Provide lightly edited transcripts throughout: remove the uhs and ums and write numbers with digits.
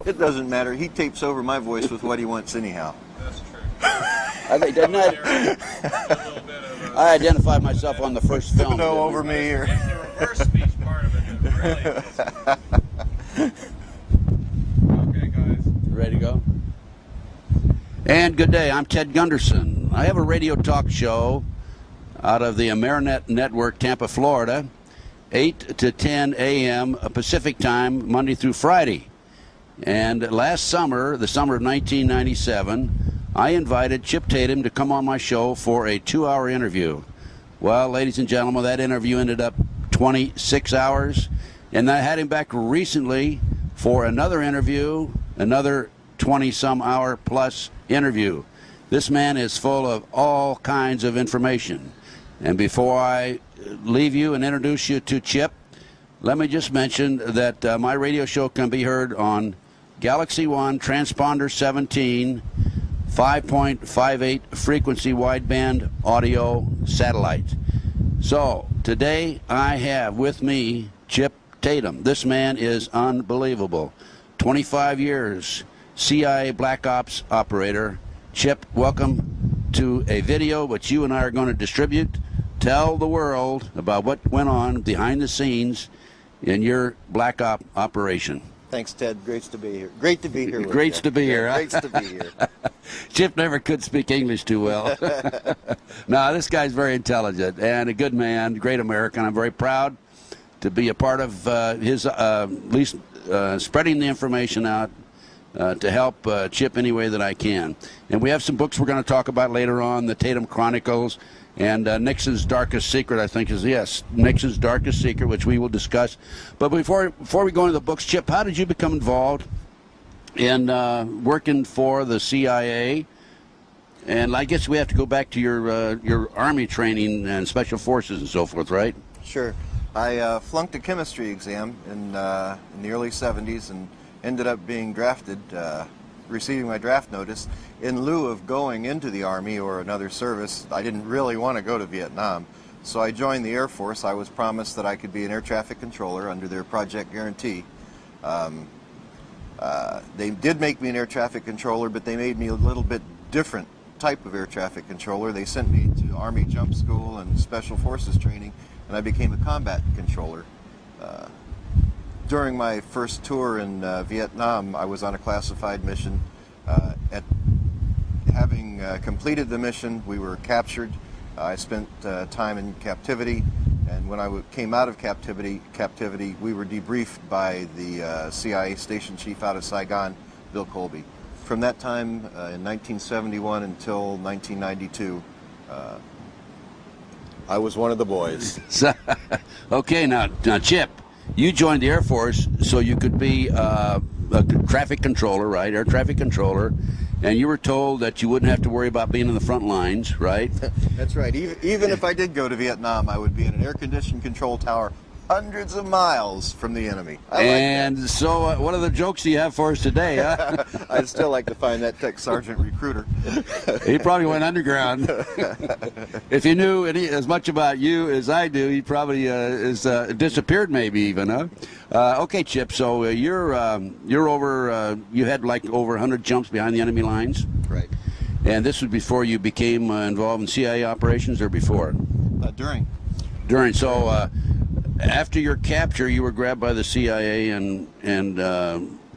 It doesn't matter. He tapes over my voice with what he wants anyhow. That's true. I identified myself on the first film. No, over me here. It's the reverse speech part of it that really is. Okay, guys. Ready to go? And good day. I'm Ted Gunderson. I have a radio talk show out of the Amerinet Network, Tampa, Florida, 8 to 10 a.m. Pacific time, Monday through Friday. And last summer, the summer of 1997, I invited Chip Tatum to come on my show for a 2-hour interview. Well, ladies and gentlemen, that interview ended up 26 hours. And I had him back recently for another interview, another 20-some hour plus interview. This man is full of all kinds of information. And before I leave you and introduce you to Chip, let me just mention that my radio show can be heard on Galaxy One Transponder 17, 5.58 frequency wideband audio satellite. So today I have with me Chip Tatum. This man is unbelievable. 25 years, CIA Black Ops operator. Chip, welcome to a video which you and I are going to distribute. Tell the world about what went on behind the scenes in your Black Op operation. Thanks, Ted. Great to be here. Great to be here. Great to be here. Great to be here. Chip never could speak English too well. No, this guy's very intelligent and a good man, great American. I'm very proud to be a part of his, at least spreading the information out to help Chip any way that I can. And we have some books we're going to talk about later on, the Tatum Chronicles, and Nixon's Darkest Secret, I think is, yes, Nixon's Darkest Secret, which we will discuss. But before we go into the books, Chip, how did you become involved in working for the CIA? And I guess we have to go back to your Army training and Special Forces and so forth, right? Sure. I flunked a chemistry exam in the early 70s and ended up being drafted, receiving my draft notice. In lieu of going into the Army or another service, I didn't really want to go to Vietnam. So I joined the Air Force. I was promised that I could be an air traffic controller under their Project Guarantee. They did make me an air traffic controller, but they made me a little bit different type of air traffic controller. They sent me to Army jump school and Special Forces training, and I became a combat controller. During my first tour in Vietnam, I was on a classified mission. Having completed the mission, we were captured. I spent time in captivity, and when I came out of captivity, we were debriefed by the CIA station chief out of Saigon, Bill Colby. From that time, in 1971 until 1992, I was one of the boys. Okay, now Chip, you joined the Air Force so you could be a traffic controller, right? Air traffic controller. And you were told that you wouldn't have to worry about being in the front lines, right? That's right. Even if I did go to Vietnam, I would be in an air-conditioned control tower hundreds of miles from the enemy. And like so what other jokes do you have for us today, huh? I'd still like to find that tech sergeant recruiter. He probably went underground. If he knew as much about you as I do, he probably disappeared maybe even, huh? Okay, Chip, so you're over, you had like over 100 jumps behind the enemy lines? Right. And this was before you became involved in CIA operations or before? During. During. So after your capture, you were grabbed by the CIA, and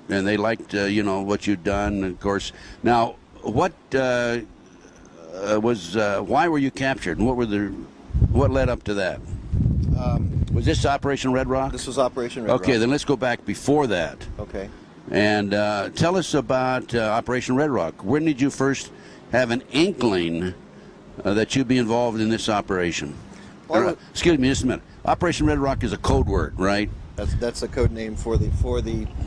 they liked you know, what you'd done, of course. Now, what why were you captured, and what led up to that? Was this Operation Red Rock? This was Operation Red Rock. Okay, then let's go back before that. Okay. And tell us about Operation Red Rock. When did you first have an inkling that you'd be involved in this operation? Well, excuse me, just a minute. Operation Red Rock is a code word, right? That's a code name for the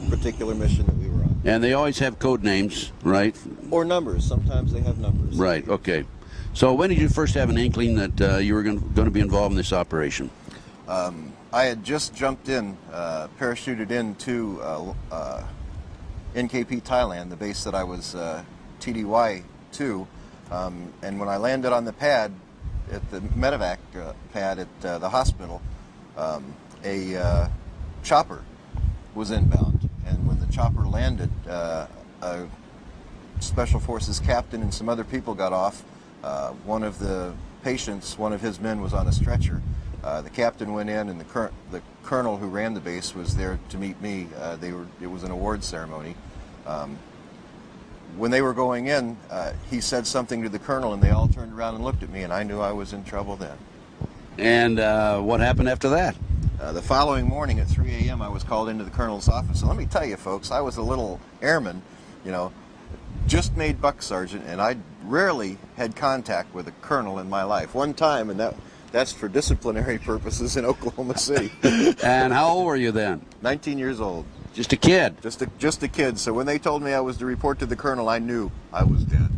particular mission that we were on. And they always have code names, right? Or numbers. Sometimes they have numbers. Right. Okay. So when did you first have an inkling that you were going to be involved in this operation? I had just jumped in, parachuted into NKP Thailand, the base that I was TDY to, and when I landed on the pad, at the medevac pad at the hospital, a chopper was inbound, and when the chopper landed, a Special Forces captain and some other people got off. One of the patients, one of his men was on a stretcher. The captain went in, and the colonel who ran the base was there to meet me. It was an award ceremony. When they were going in, he said something to the colonel, and they all turned around and looked at me, and I knew I was in trouble then. And what happened after that? The following morning at 3 a.m. I was called into the colonel's office. And let me tell you, folks, I was a little airman, you know, just made buck sergeant, and I rarely had contact with a colonel in my life. One time, and that's for disciplinary purposes in Oklahoma City. And how old were you then? 19 years old. Just a kid? Just a kid. So when they told me I was to report to the colonel, I knew I was dead.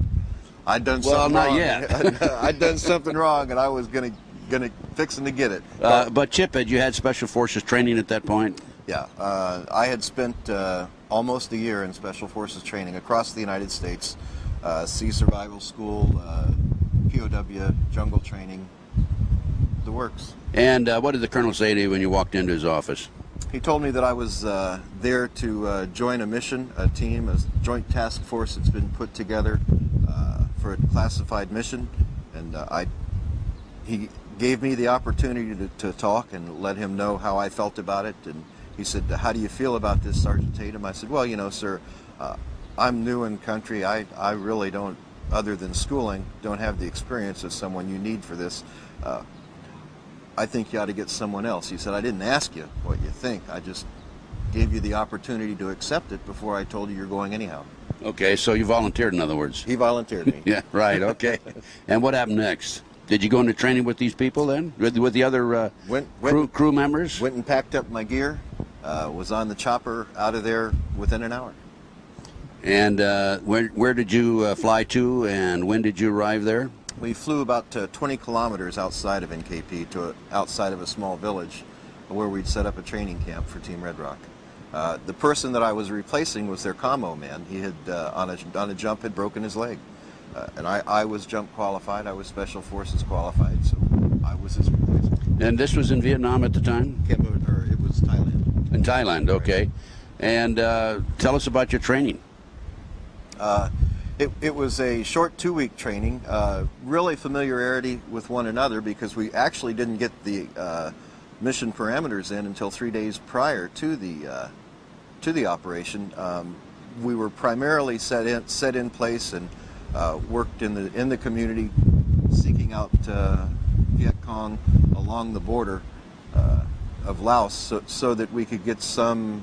I'd done something wrong. Well, not yet. I'd done something wrong, and I was fixing to get it. But Chip, had you had Special Forces training at that point? Yeah. I had spent almost a year in Special Forces training across the United States. Sea Survival School, POW, jungle training, the works. And what did the colonel say to you when you walked into his office? He told me that I was there to join a mission, a team, a joint task force that's been put together for a classified mission, and he gave me the opportunity to talk and let him know how I felt about it. And he said, "How do you feel about this, Sergeant Tatum?" I said, "Well, you know, sir, I'm new in country. I really don't, other than schooling, don't have the experience of someone you need for this. I think you ought to get someone else." He said, "I didn't ask you what you think. I just gave you the opportunity to accept it before I told you you're going anyhow." Okay, so you volunteered, in other words. He volunteered me. Yeah, right, okay. And what happened next? Did you go into training with these people then? With the other crew members? Went and packed up my gear, was on the chopper out of there within an hour. And where did you fly to, and when did you arrive there? We flew about 20 kilometers outside of NKP to outside of a small village where we'd set up a training camp for Team Red Rock. The person that I was replacing was their commo man. He had, on a jump, had broken his leg. And I was jump qualified, I was Special Forces qualified, so I was his replacement. And this was in Vietnam at the time? It was Thailand. In Thailand, okay. Right. And tell us about your training. It was a short 2-week training, really familiarity with one another, because we actually didn't get the mission parameters in until 3 days prior to the operation. We were primarily set in place and worked in the community, seeking out Viet Cong along the border of Laos, so that we could get some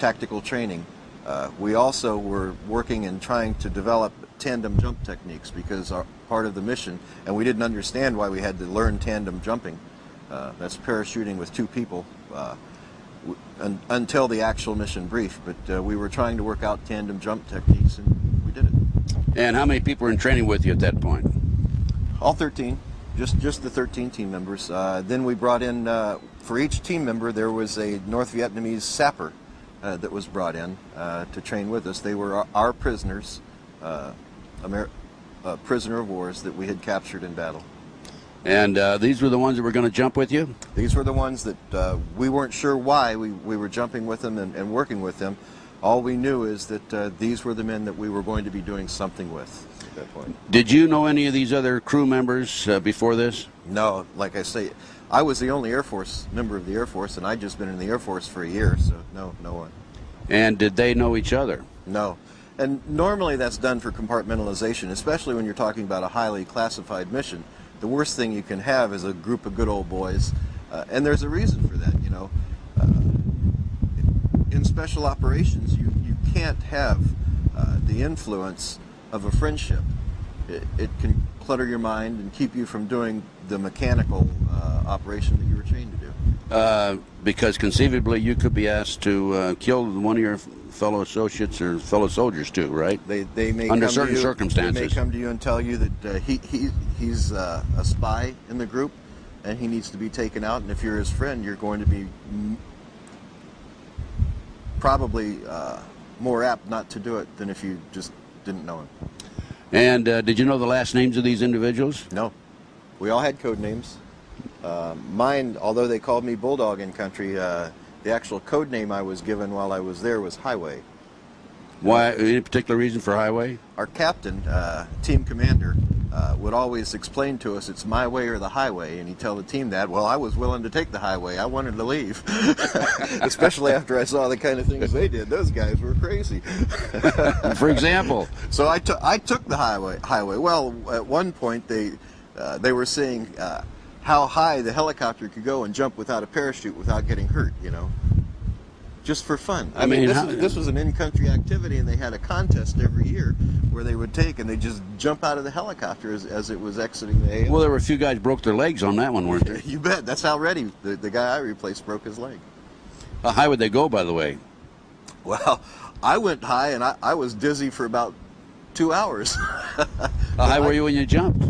tactical training. We also were working and trying to develop tandem jump techniques, because part of the mission, and we didn't understand why we had to learn tandem jumping. That's parachuting with 2 people until the actual mission brief. But we were trying to work out tandem jump techniques, and we did it. And how many people were in training with you at that point? All 13, just the 13 team members. Then we brought in, for each team member, there was a North Vietnamese sapper that was brought in to train with us. They were our prisoners, prisoner of wars that we had captured in battle. And these were the ones that were going to jump with you? These were the ones that we weren't sure why we were jumping with them and working with them. All we knew is that these were the men that we were going to be doing something with at that point. Did you know any of these other crew members before this? No, like I say, I was the only Air Force member of the Air Force, and I'd just been in the Air Force for a year, so no one. And did they know each other? No. And normally that's done for compartmentalization, especially when you're talking about a highly classified mission. The worst thing you can have is a group of good old boys, and there's a reason for that, you know. In special operations, you can't have the influence of a friendship. It can clutter your mind and keep you from doing the mechanical operation that you were trained to do. Because conceivably you could be asked to kill one of your fellow associates or fellow soldiers too, right? They may under come certain to you, circumstances. They may come to you and tell you that he's a spy in the group and he needs to be taken out, and if you're his friend, you're going to be probably more apt not to do it than if you just didn't know him. And did you know the last names of these individuals? No. We all had code names. Mine, although they called me Bulldog in country, The actual code name I was given while I was there was Highway. Why? Any particular reason for Highway? Our captain, team commander, would always explain to us it's my way or the highway, and he'd tell the team that. Well, I was willing to take the highway. I wanted to leave, especially after I saw the kind of things they did. Those guys were crazy. For example? So I took the highway. Well, at one point they were saying how high the helicopter could go and jump without a parachute without getting hurt, you know. Just for fun. I mean, this was an in-country activity, and they had a contest every year where they would take and they just jump out of the helicopter as it was exiting the AO. Well, there were a few guys broke their legs on that one, weren't there? You bet. That's how ready the guy I replaced broke his leg. How high would they go, by the way? Well, I went high, and I was dizzy for about 2 hours. How high were you when you jumped?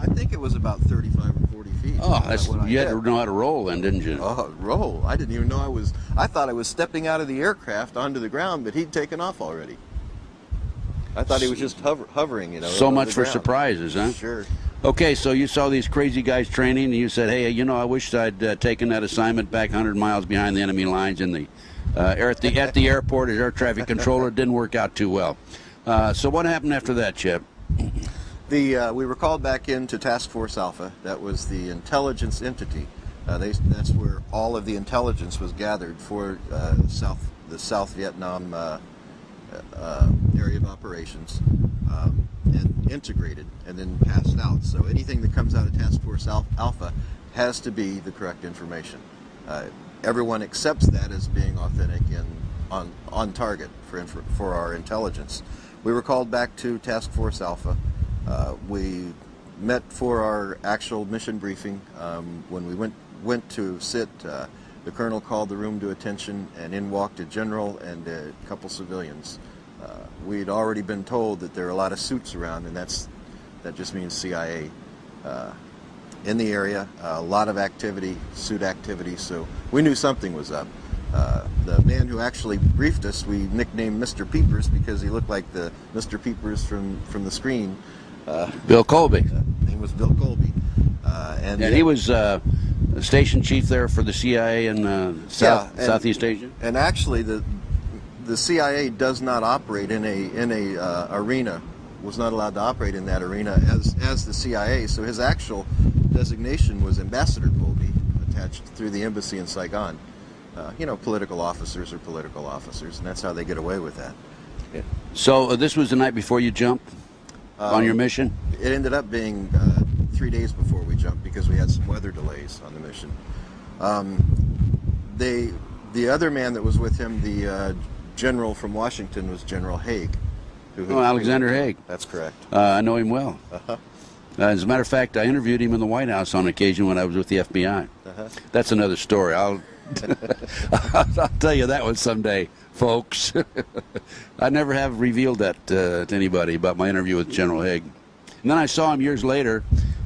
I think it was about 35 or 40 feet. Oh, you had to know how to roll then, didn't you? Oh, roll. I didn't even know I thought I was stepping out of the aircraft onto the ground, but he'd taken off already. I thought he was just hovering, you know. So much for surprises, huh? Sure. Okay, so you saw these crazy guys training, and you said, hey, you know, I wish I'd taken that assignment back 100 miles behind the enemy lines in the at the airport as air traffic controller. It didn't work out too well. So what happened after that, Chip? We were called back into Task Force Alpha. That was the intelligence entity. That's where all of the intelligence was gathered for the South Vietnam area of operations, and integrated and then passed out. So anything that comes out of Task Force Alpha has to be the correct information. Everyone accepts that as being authentic and on target for our intelligence. We were called back to Task Force Alpha. We met for our actual mission briefing. When we went to sit, the colonel called the room to attention, and in walked a general and a couple civilians. We'd already been told that there are a lot of suits around, and that just means CIA in the area. A lot of activity, suit activity, so we knew something was up. The man who actually briefed us, we nicknamed Mr. Peepers because he looked like the Mr. Peepers from the screen. Bill Colby. His name was Bill Colby. And he was station chief there for the CIA in Southeast Asia? And actually, the CIA does not operate in a arena, was not allowed to operate in that arena as the CIA, so his actual designation was Ambassador Colby, attached through the embassy in Saigon. You know, political officers are political officers, and that's how they get away with that. Yeah. So this was the night before you jumped on your mission? It ended up being 3 days before we jumped because we had some weather delays on the mission. The other man that was with him, the general from Washington, was General Haig. Alexander Haig. That's correct. I know him well. As a matter of fact, I interviewed him in the White House on occasion when I was with the FBI. That's another story. I'll tell you that one someday, folks. I never have revealed that to anybody about my interview with General Haig. And then I saw him years later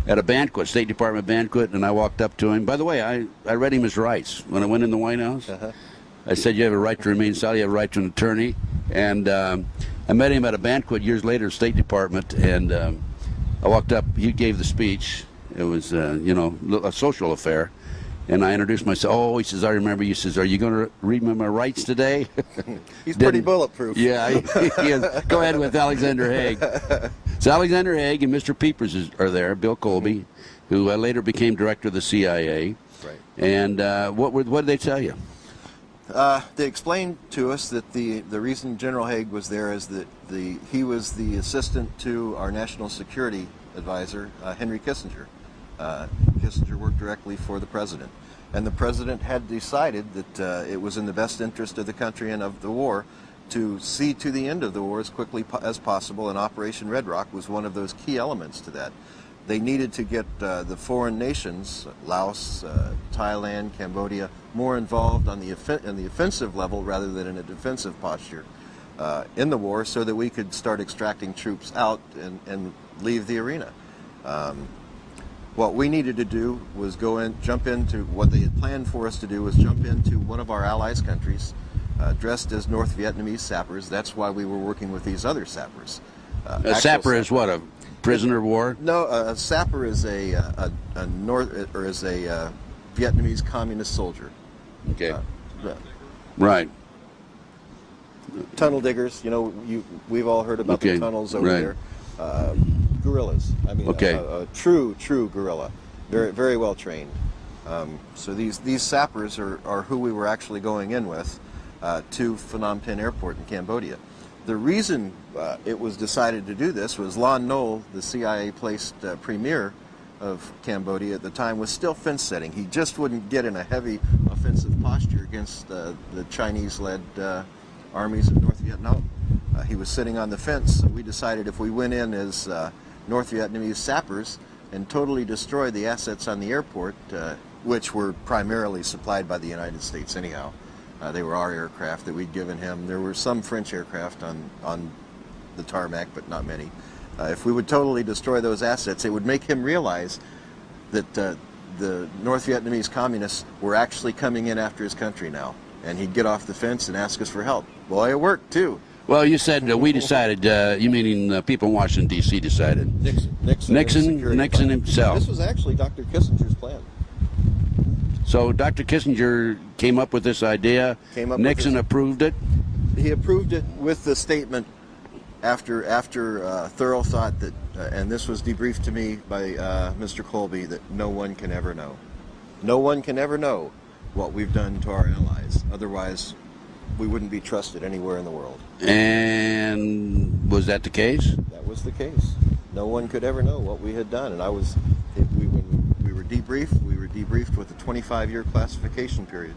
at a banquet, State Department banquet, and I walked up to him. By the way, I read him his rights when I went in the White House. I said, you have a right to remain silent, you have a right to an attorney. And I met him at a banquet years later, State Department, and I walked up, he gave the speech. It was, you know, a social affair. And I introduced myself. Oh, he says, I remember you. He says, are you going to read me my rights today? He's pretty bulletproof. Yeah, he is. Go ahead with Alexander Haig. So Alexander Haig and Mr. Peepers are there, Bill Colby, who later became director of the CIA. Right. And what did they tell you? They explained to us that the reason General Haig was there is that he was the assistant to our national security advisor, Henry Kissinger. Kissinger worked directly for the president, and the president had decided that it was in the best interest of the country and of the war to see to the end of the war as quickly as possible, and Operation Red Rock was one of those key elements to that. They needed to get the foreign nations, Laos, Thailand, Cambodia, more involved on the offensive level rather than in a defensive posture in the war, so that we could start extracting troops out and leave the arena. What we needed to do was jump into what they had planned for us to do was jump into one of our allies' countries, dressed as North Vietnamese sappers. That's why we were working with these other sappers. A sapper is what, a prisoner of war? No, a sapper is a Vietnamese communist soldier. Okay. Right. Tunnel diggers. You know, we've all heard about the tunnels over there. Guerrillas. I mean, a true guerrilla. Very well trained. So these sappers are who we were actually going in with to Phnom Penh Airport in Cambodia. The reason it was decided to do this was Lon Nol, the CIA-placed premier of Cambodia at the time, was still fence setting. He just wouldn't get in a heavy offensive posture against the Chinese-led armies of North Vietnam. He was sitting on the fence, so we decided if we went in as North Vietnamese sappers and totally destroyed the assets on the airport, which were primarily supplied by the United States anyhow. They were our aircraft that we'd given him. There were some French aircraft on the tarmac, but not many. If we would totally destroy those assets, it would make him realize that the North Vietnamese communists were actually coming in after his country now. And he'd get off the fence and ask us for help. Boy, it worked, too. Well, you said we decided, you meaning people in Washington, D.C. decided. Nixon himself. This was actually Dr. Kissinger's plan. So Dr. Kissinger came up with this idea. Nixon approved it. He approved it with the statement after thorough thought that, and this was debriefed to me by Mr. Colby, that no one can ever know. No one can ever know what we've done to our allies. Otherwise, we wouldn't be trusted anywhere in the world. And was that the case? That was the case. No one could ever know what we had done. And when we were debriefed, with a 25-year classification period.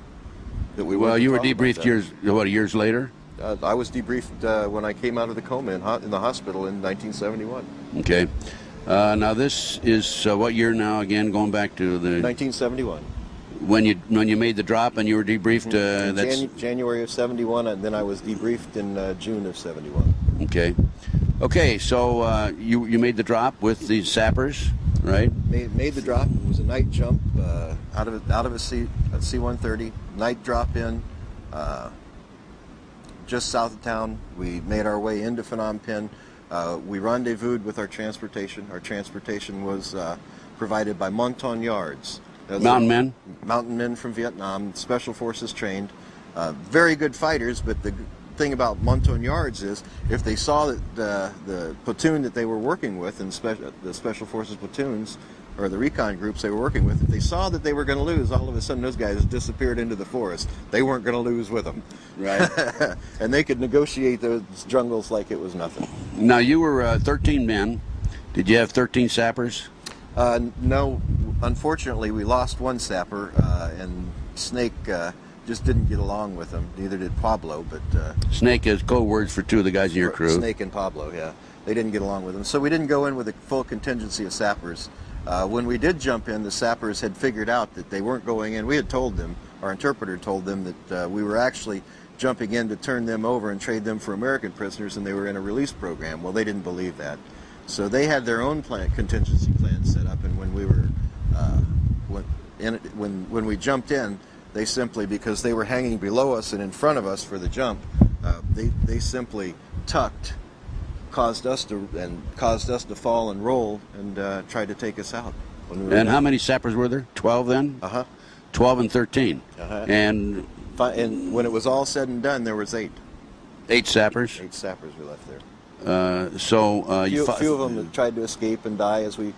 Well, you were debriefed years later? I was debriefed when I came out of the coma in the hospital in 1971. Okay. Now this is what year now again? Going back to the 1971. When you made the drop and you were debriefed. That's January of '71, and then I was debriefed in June of '71. Okay. Okay. So you made the drop with the sappers, right? Made the drop. It was a night jump out of a C-130. Night drop in. Just south of town. We made our way into Phnom Penh. We rendezvoused with our transportation. Our transportation was provided by Montagnards. Mountain men? Mountain men from Vietnam, special forces trained. Very good fighters, but the thing about Montagnards is if they saw that the platoon that they were working with, and the special forces platoons, or the recon groups they were working with, if they saw that they were going to lose, all of a sudden those guys disappeared into the forest. They weren't going to lose with them. Right. And they could negotiate those jungles like it was nothing. Now, you were 13 men. Did you have 13 sappers? No. Unfortunately, we lost one sapper, and Snake just didn't get along with him. Neither did Pablo, but... Snake is code words for two of the guys in your crew. Snake and Pablo, yeah. They didn't get along with him. So we didn't go in with a full contingency of sappers. When we did jump in, the sappers had figured out that they weren't going in. We had told them, our interpreter told them that we were actually jumping in to turn them over and trade them for American prisoners, and they were in a release program. Well, they didn't believe that. So they had their own contingency plan set up, and when we were... when we jumped in, they simply, because they were hanging below us and in front of us for the jump, they simply tucked, caused us to fall and roll, and tried to take us out. And how many sappers were there? 12 then? 12 and 13. And when it was all said and done, there was 8. 8 sappers? 8 sappers we left there. A few of them tried to escape and die as we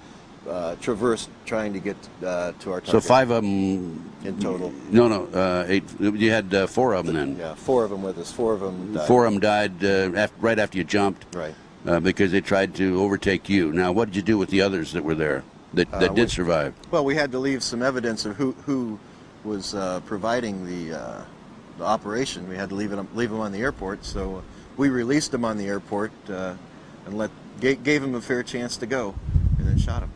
traversed trying to get to our target. So 5 of them in total? No, 8. You had 4 of them then? Yeah, 4 of them with us. 4 of them died. 4 of them died right after you jumped? Right. Because they tried to overtake you. Now, what did you do with the others that were there, that did survive? Well, we had to leave some evidence of who was providing the operation. We had to leave them on the airport, so we released them on the airport and gave them a fair chance to go, and then shot them.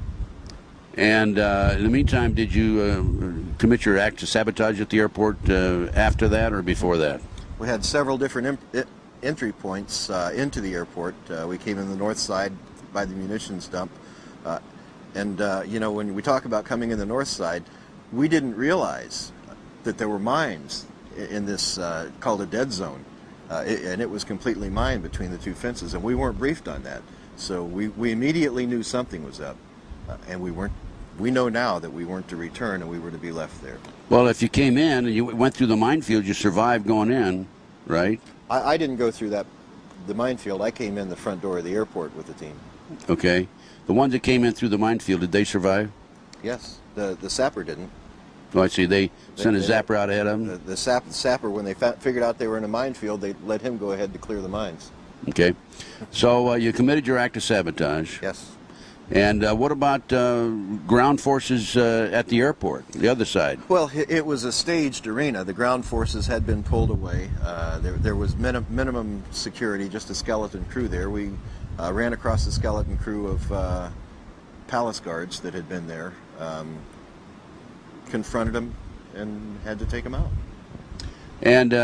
And in the meantime, did you commit your act of sabotage at the airport after that or before that? We had several different entry points into the airport. We came in the north side by the munitions dump. You know, when we talk about coming in the north side, we didn't realize that there were mines in this called a dead zone. And it was completely mined between the two fences, and we weren't briefed on that. So we immediately knew something was up, and we weren't we know now that we weren't to return and we were to be left there. Well, if you came in and you went through the minefield, you survived going in, right? I didn't go through the minefield. I came in the front door of the airport with the team. Okay. The ones that came in through the minefield, did they survive? Yes. The sapper didn't. Oh, I see. They sent a zapper out ahead of them? The sapper, when they figured out they were in a minefield, they let him go ahead to clear the mines. Okay. So you committed your act of sabotage. Yes. And what about ground forces at the airport, the other side? Well, it was a staged arena. The ground forces had been pulled away. There was minimum security, just a skeleton crew there. We ran across the skeleton crew of palace guards that had been there, confronted them, and had to take them out. And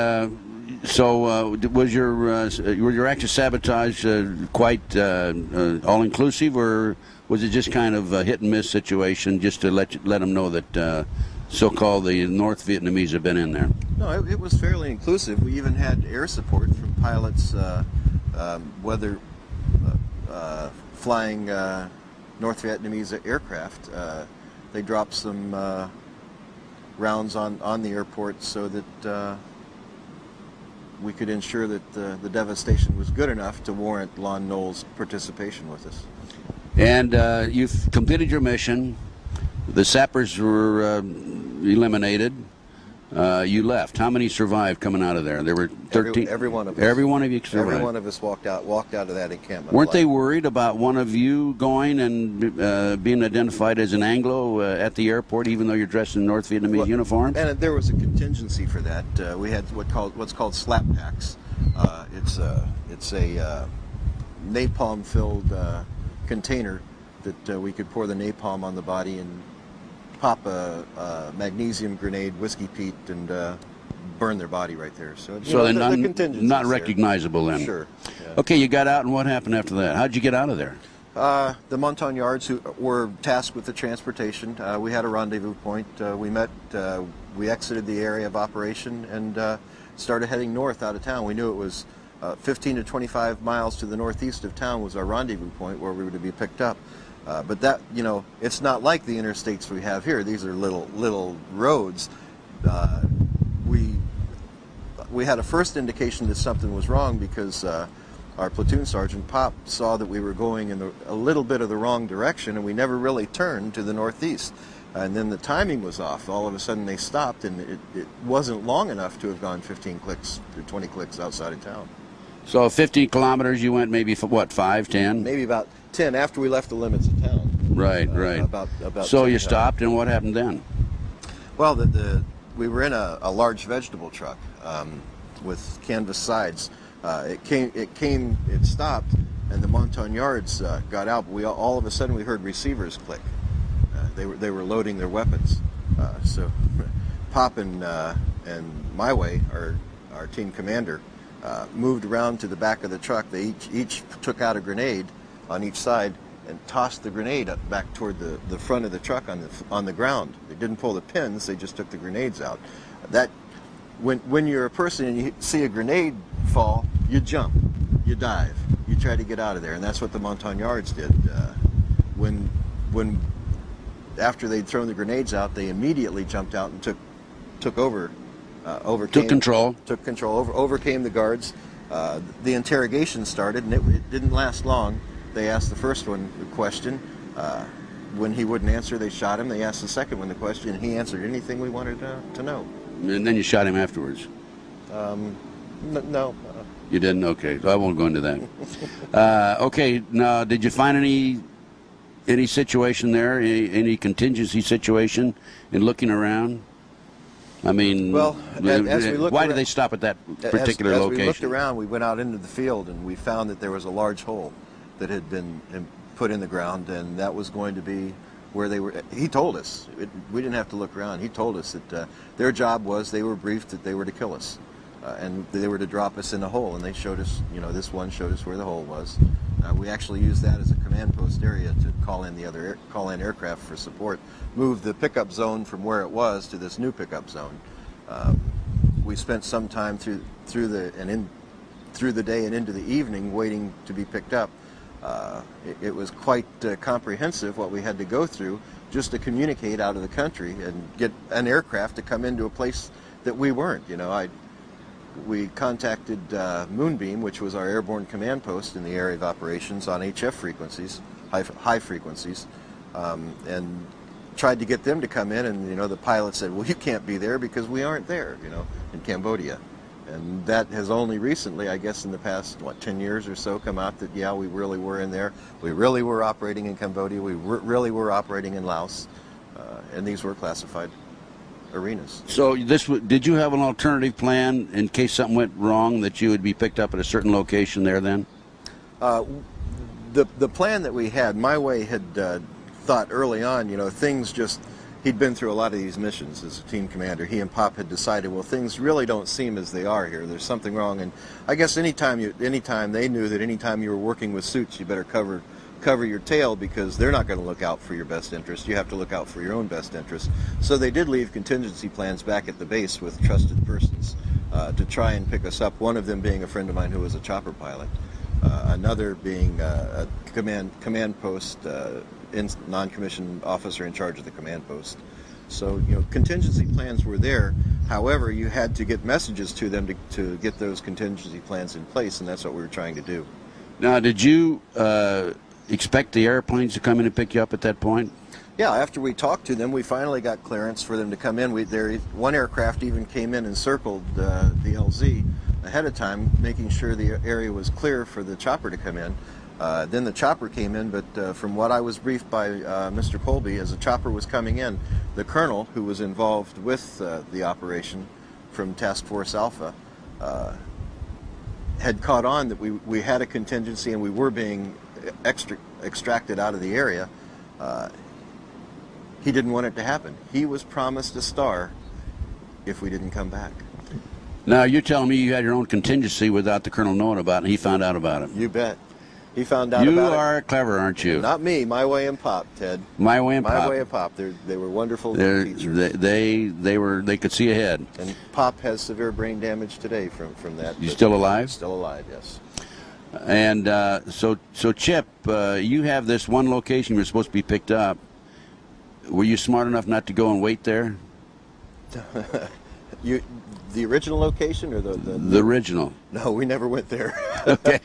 so was your act of sabotage quite all-inclusive, or was it just kind of a hit-and-miss situation just to let them know that so-called the North Vietnamese have been in there? No, it was fairly inclusive. We even had air support from pilots, whether flying North Vietnamese aircraft. They dropped some rounds on the airport so that we could ensure that the devastation was good enough to warrant Lon Nole's participation with us. And you've completed your mission. The sappers were eliminated. You left. How many survived coming out of there? There were 13. Every one of us. Every one of you survived. Every one of us walked out of that encampment. Weren't they worried about one of you going and being identified as an Anglo at the airport, even though you're dressed in North Vietnamese uniform? And there was a contingency for that. We had what's called slap packs. It's a napalm-filled container that we could pour the napalm on the body and pop a magnesium grenade, whiskey peat, and burn their body right there. So they're the not recognizable then. Sure. Yeah. Okay, you got out, and what happened after that? How'd you get out of there? The Montagnards, who were tasked with the transportation, we had a rendezvous point. We met. We exited the area of operation and started heading north out of town. We knew it was 15 to 25 miles to the northeast of town was our rendezvous point where we were to be picked up. But that, it's not like the interstates we have here. These are little roads. We had a first indication that something was wrong because our platoon sergeant, Pop, saw that we were going in a little bit of the wrong direction, and we never really turned to the northeast. And then the timing was off. All of a sudden they stopped, and it wasn't long enough to have gone 15 clicks to 20 clicks outside of town. So 50 kilometers, you went maybe, what, 5, 10? Maybe about 10 after we left the limits of town. Right, right. About so 10 you stopped, and what happened then? Well, we were in a large vegetable truck with canvas sides. It stopped, and the Montagnards got out. But all of a sudden we heard receivers click. They were loading their weapons. So Pop and my way, our team commander, moved around to the back of the truck. They each took out a grenade on each side and tossed the grenade up back toward the front of the truck on the ground. They didn't pull the pins, they just took the grenades out. When you're a person and you see a grenade fall, you jump, you dive, you try to get out of there, and that's what the Montagnards did. When after they'd thrown the grenades out, they immediately jumped out and took control, overcame the guards. The interrogation started, and it didn't last long. They asked the first one the question. When he wouldn't answer, they shot him. They asked the second one the question, and he answered anything we wanted to know. And then you shot him afterwards? No. You didn't? Okay, so I won't go into that. Okay, now, did you find any situation there, any contingency situation in looking around? I mean, well, as we looked why around, did they stop at that particular location? As we looked around, we went out into the field, and we found that there was a large hole that had been put in the ground, and that was going to be where they were. He told us. We didn't have to look around. He told us that their job was, they were briefed that they were to kill us, and they were to drop us in a hole, and they showed us, this one showed us where the hole was. We actually used that as a command post area to call in aircraft for support, move the pickup zone from where it was to this new pickup zone. We spent some time through the day and into the evening waiting to be picked up. It was quite comprehensive what we had to go through. just to communicate out of the country and get an aircraft to come into a place that we weren't. You know, we contacted Moonbeam, which was our airborne command post in the area of operations on HF frequencies, high frequencies, and tried to get them to come in, and, you know, the pilot said, well, you can't be there because we aren't there, you know, in Cambodia. And that has only recently, I guess in the past, what, 10 years or so, come out that, yeah, we really were in there. We really were operating in Cambodia. We really were operating in Laos. And these were classified arenas. So did you have an alternative plan in case something went wrong, that you would be picked up at a certain location there then? The plan that we had, My Way had thought early on, you know, things just, he'd been through a lot of these missions as a team commander. He and Pop had decided, well, things really don't seem as they are here. There's something wrong. And I guess anytime they knew that anytime you were working with suits, you better cover your tail, because they're not going to look out for your best interest. You have to look out for your own best interest. So they did leave contingency plans back at the base with trusted persons to try and pick us up, one of them being a friend of mine who was a chopper pilot, another being a command post non-commissioned officer in charge of the command post. So, you know, contingency plans were there. However, you had to get messages to them to get those contingency plans in place, and that's what we were trying to do. Now, did you expect the airplanes to come in and pick you up at that point? Yeah, after we talked to them, we finally got clearance for them to come in. One aircraft even came in and circled the LZ ahead of time, making sure the area was clear for the chopper to come in. Then the chopper came in, but from what I was briefed by Mr. Colby, as the chopper was coming in, the colonel who was involved with the operation from Task Force Alpha had caught on that we had a contingency and we were being extracted out of the area. He didn't want it to happen. He was promised a star if we didn't come back. Now, you're telling me you had your own contingency without the colonel knowing about it, and he found out about it? You bet. He found out about it. You are clever, aren't you? Not me. My Way and Pop, Ted. My Way and Pop. My Way and Pop. They were wonderful teachers. They could see ahead. And Pop has severe brain damage today from that. You still alive? Still alive, yes. And so Chip, you have this one location you're supposed to be picked up. Were you smart enough not to go and wait there? The original location or the original? No, we never went there. Okay.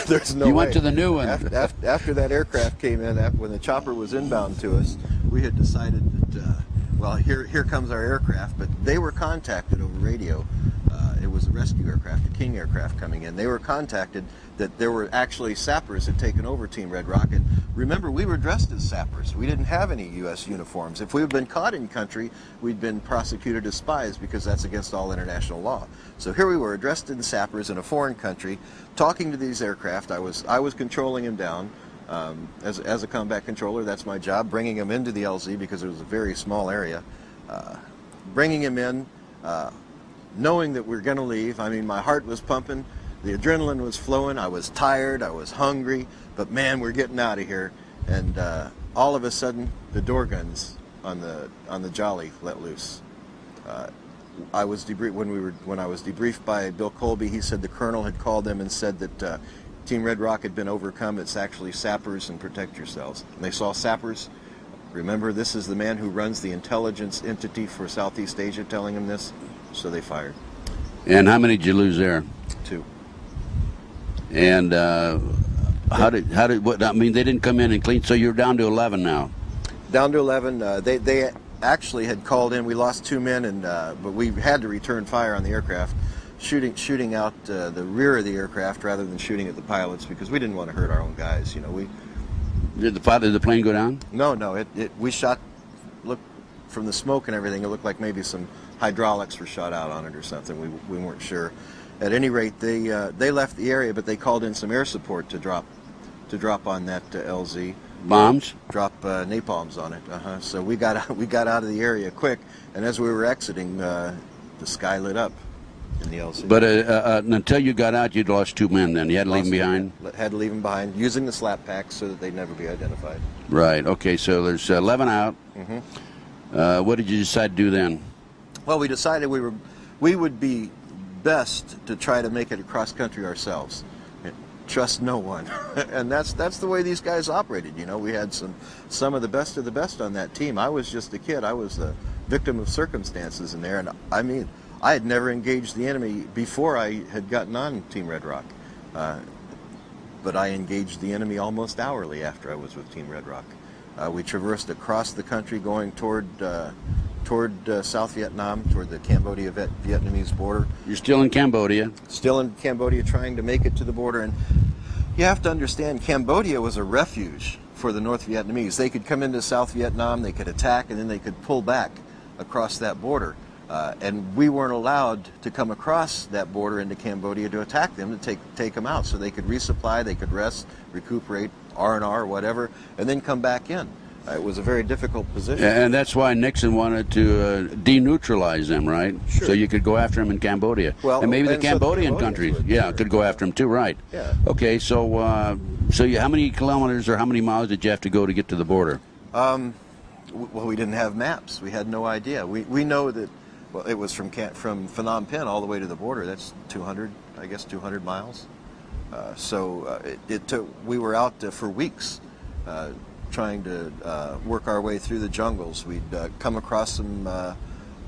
There's no way. You went to the new one. After that aircraft came in, when the chopper was inbound to us, we had decided that, well, here comes our aircraft, but they were contacted over radio. It was a rescue aircraft, a King aircraft coming in. They were contacted that there were actually sappers had taken over Team Red Rocket. Remember, we were dressed as sappers. We didn't have any U.S. uniforms. If we had been caught in country, we'd been prosecuted as spies because that's against all international law. So here we were, dressed in sappers in a foreign country, talking to these aircraft. I was controlling them down. As a combat controller, that's my job, bringing them into the LZ because it was a very small area. Bringing them in, knowing that we were going to leave. I mean, my heart was pumping, the adrenaline was flowing, I was tired, I was hungry, but man, we're getting out of here. And all of a sudden, the door guns on the Jolly let loose. I was when I was debriefed by Bill Colby. He said the colonel had called them and said that Team Red Rock had been overcome. It's actually sappers, and protect yourselves. And they saw sappers. Remember, this is the man who runs the intelligence entity for Southeast Asia telling him this. So they fired. And how many did you lose there? 2. And how did what? I mean, they didn't come in and clean. So you're down to 11 now. Down to 11. They actually had called in. We lost 2 men, and but we had to return fire on the aircraft, shooting out the rear of the aircraft rather than shooting at the pilots because we didn't want to hurt our own guys. You know, Did the plane go down? No. We shot. Look, from the smoke and everything, it looked like maybe some hydraulics were shot out on it or something. We weren't sure. At any rate, they left the area, but they called in some air support to drop on that LZ. Bombs? Drop napalms on it. So we got out of the area quick, and as we were exiting, the sky lit up in the LZ. But until you got out, you'd lost 2 men. Then you had to leave them behind. Had to leave them behind, using the slap packs so that they'd never be identified. Right. Okay. So there's 11 out. Mm-hmm. What did you decide to do then? Well, we decided we would be best to try to make it across country ourselves. trust no one. And that's the way these guys operated. You know, we had some of the best on that team. I was just a kid. I was a victim of circumstances in there, and I mean, I had never engaged the enemy before I had gotten on Team Red Rock. But I engaged the enemy almost hourly after I was with Team Red Rock. We traversed across the country going toward South Vietnam, toward the Cambodia-Vietnamese border. You're still in Cambodia? Still in Cambodia, trying to make it to the border. And you have to understand, Cambodia was a refuge for the North Vietnamese. They could come into South Vietnam, they could attack, and then they could pull back across that border. And we weren't allowed to come across that border into Cambodia to attack them, to take them out. So they could resupply, they could rest, recuperate, R&R, whatever, and then come back in. It was a very difficult position. And that's why Nixon wanted to deneutralize them, right? Sure. So you could go after them in Cambodia. Well, and maybe the and so Cambodian the countries, would, yeah, sure. could go after them too, right? Yeah. Okay, so how many kilometers or how many miles did you have to go to get to the border? Well, we didn't have maps. We had no idea. We know that, well, it was from Phnom Penh all the way to the border. That's 200 miles. It took. We were out for weeks trying to work our way through the jungles. We'd come across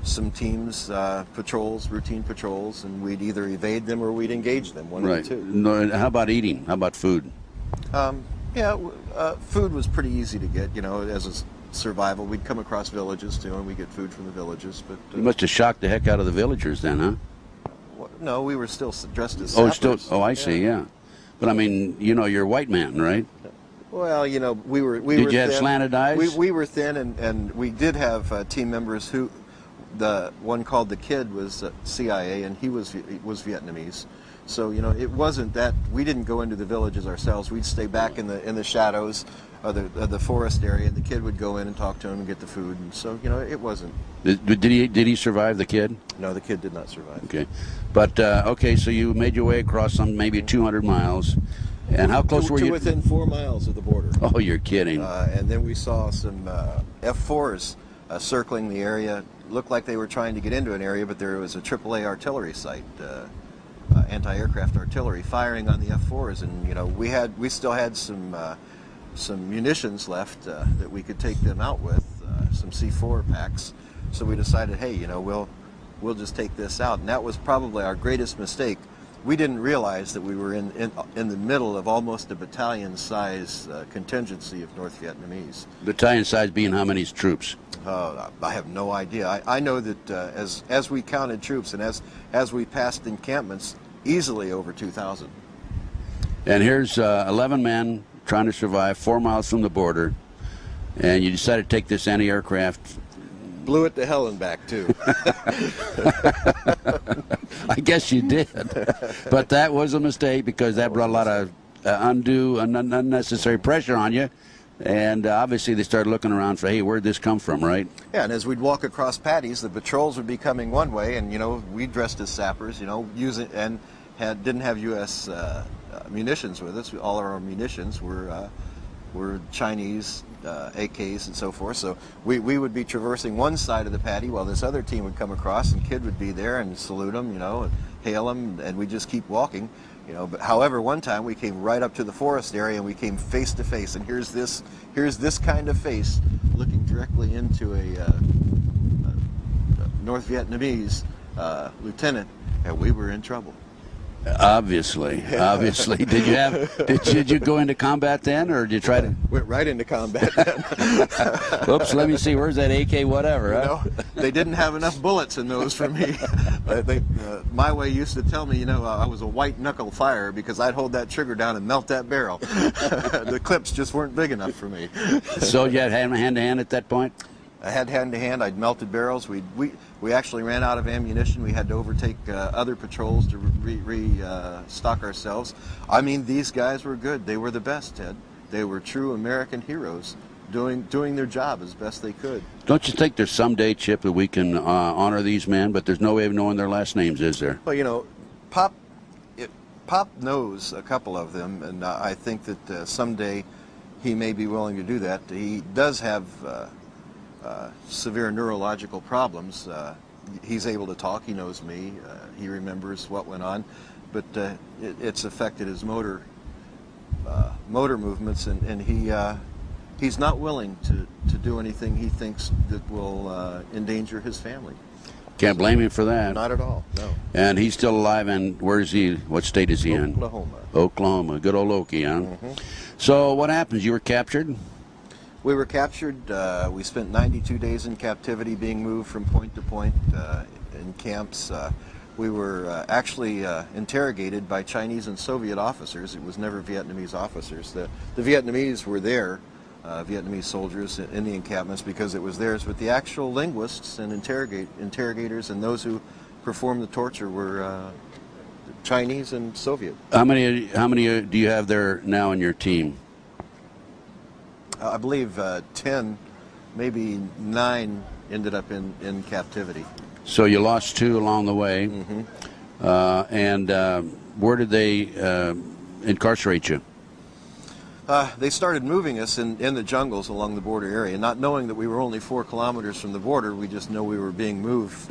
some teams, routine patrols, and we'd either evade them or we'd engage them. One Right. of the two. No, how about eating? How about food? Food was pretty easy to get. You know, as a survival, we'd come across villages too, and we get food from the villages. But You must have shocked the heck out of the villagers then, huh? no, we were still dressed as sappers. I see, yeah. But I mean, you know, you're a white man, right? Well, you know, we were Did were you have thin. slanted eyes? We were thin, and we did have team members who, the one called the Kid was CIA, and he was Vietnamese. So you know, it wasn't that we didn't go into the villages ourselves. We'd stay back in the shadows of the forest area, and the Kid would go in and talk to him and get the food. And so you know, it wasn't. Did he survive, the Kid? No, the Kid did not survive. Okay, but okay, so you made your way across some maybe 200 miles, and how close were to you? within 4 miles of the border. Oh, you're kidding! And then we saw some F-4s circling the area. Looked like they were trying to get into an area, but there was a AAA artillery site, anti-aircraft artillery, firing on the F-4s, and you know we still had some munitions left that we could take them out with, some C4 packs. So we decided, hey, you know, we'll just take this out, and that was probably our greatest mistake. We didn't realize that we were in the middle of almost a battalion-size contingency of North Vietnamese. Battalion size being how many troops? I have no idea. I know that as we counted troops and as we passed encampments, easily over 2,000. And here's 11 men trying to survive 4 miles from the border, and you decided to take this anti-aircraft. Blew it to hell and back too. I guess you did, but that was a mistake because that brought a lot of undue and unnecessary pressure on you, and obviously they started looking around for, hey, where'd this come from, right? Yeah, and as we'd walk across patties, the patrols would be coming one way, and you know we dressed as sappers, you know, using didn't have U.S. Munitions with us. All of our munitions were Chinese AKs and so forth. So we would be traversing one side of the patty while this other team would come across, and Kid would be there and salute them, you know, and hail them, and we'd just keep walking, you know. But however, one time we came right up to the forest area, and we came face to face, and here's this kind of face looking directly into a North Vietnamese lieutenant, and we were in trouble. Obviously. Did you go into combat then, or did you try to? Went right into combat then. Oops, let me see. Where's that AK? Whatever. Huh? You know, they didn't have enough bullets in those for me. My way used to tell me, you know, I was a white knuckle firer because I'd hold that trigger down and melt that barrel. The clips just weren't big enough for me. So you had hand to hand at that point? I had hand to hand. I'd melted barrels. We actually ran out of ammunition. We had to overtake other patrols to restock ourselves. I mean, these guys were good. They were the best, Ted. They were true American heroes, doing their job as best they could. Don't you think there's someday, Chip, that we can honor these men, but there's no way of knowing their last names, is there? Well, you know, Pop knows a couple of them, and I think that someday he may be willing to do that. He does have severe neurological problems. He's able to talk. He knows me. He remembers what went on, but it's affected his motor motor movements, and he's not willing to do anything he thinks that will endanger his family. Can't blame him for that. Not at all, no. And he's still alive, and where is he? What state is he in? Oklahoma. Oklahoma. Good old Okie, huh? Mm-hmm. So what happens? You were captured? We were captured. We spent 92 days in captivity, being moved from point to point in camps. We were actually interrogated by Chinese and Soviet officers. It was never Vietnamese officers. The Vietnamese were there, Vietnamese soldiers in the encampments, because it was theirs, but the actual linguists and interrogators and those who performed the torture were Chinese and Soviet. How many do you have there now in your team? I believe 10, maybe 9 ended up in captivity. So you lost 2 along the way. Mm-hmm. And where did they incarcerate you? They started moving us in the jungles along the border area, not knowing that we were only 4 kilometers from the border. We just know we were being moved.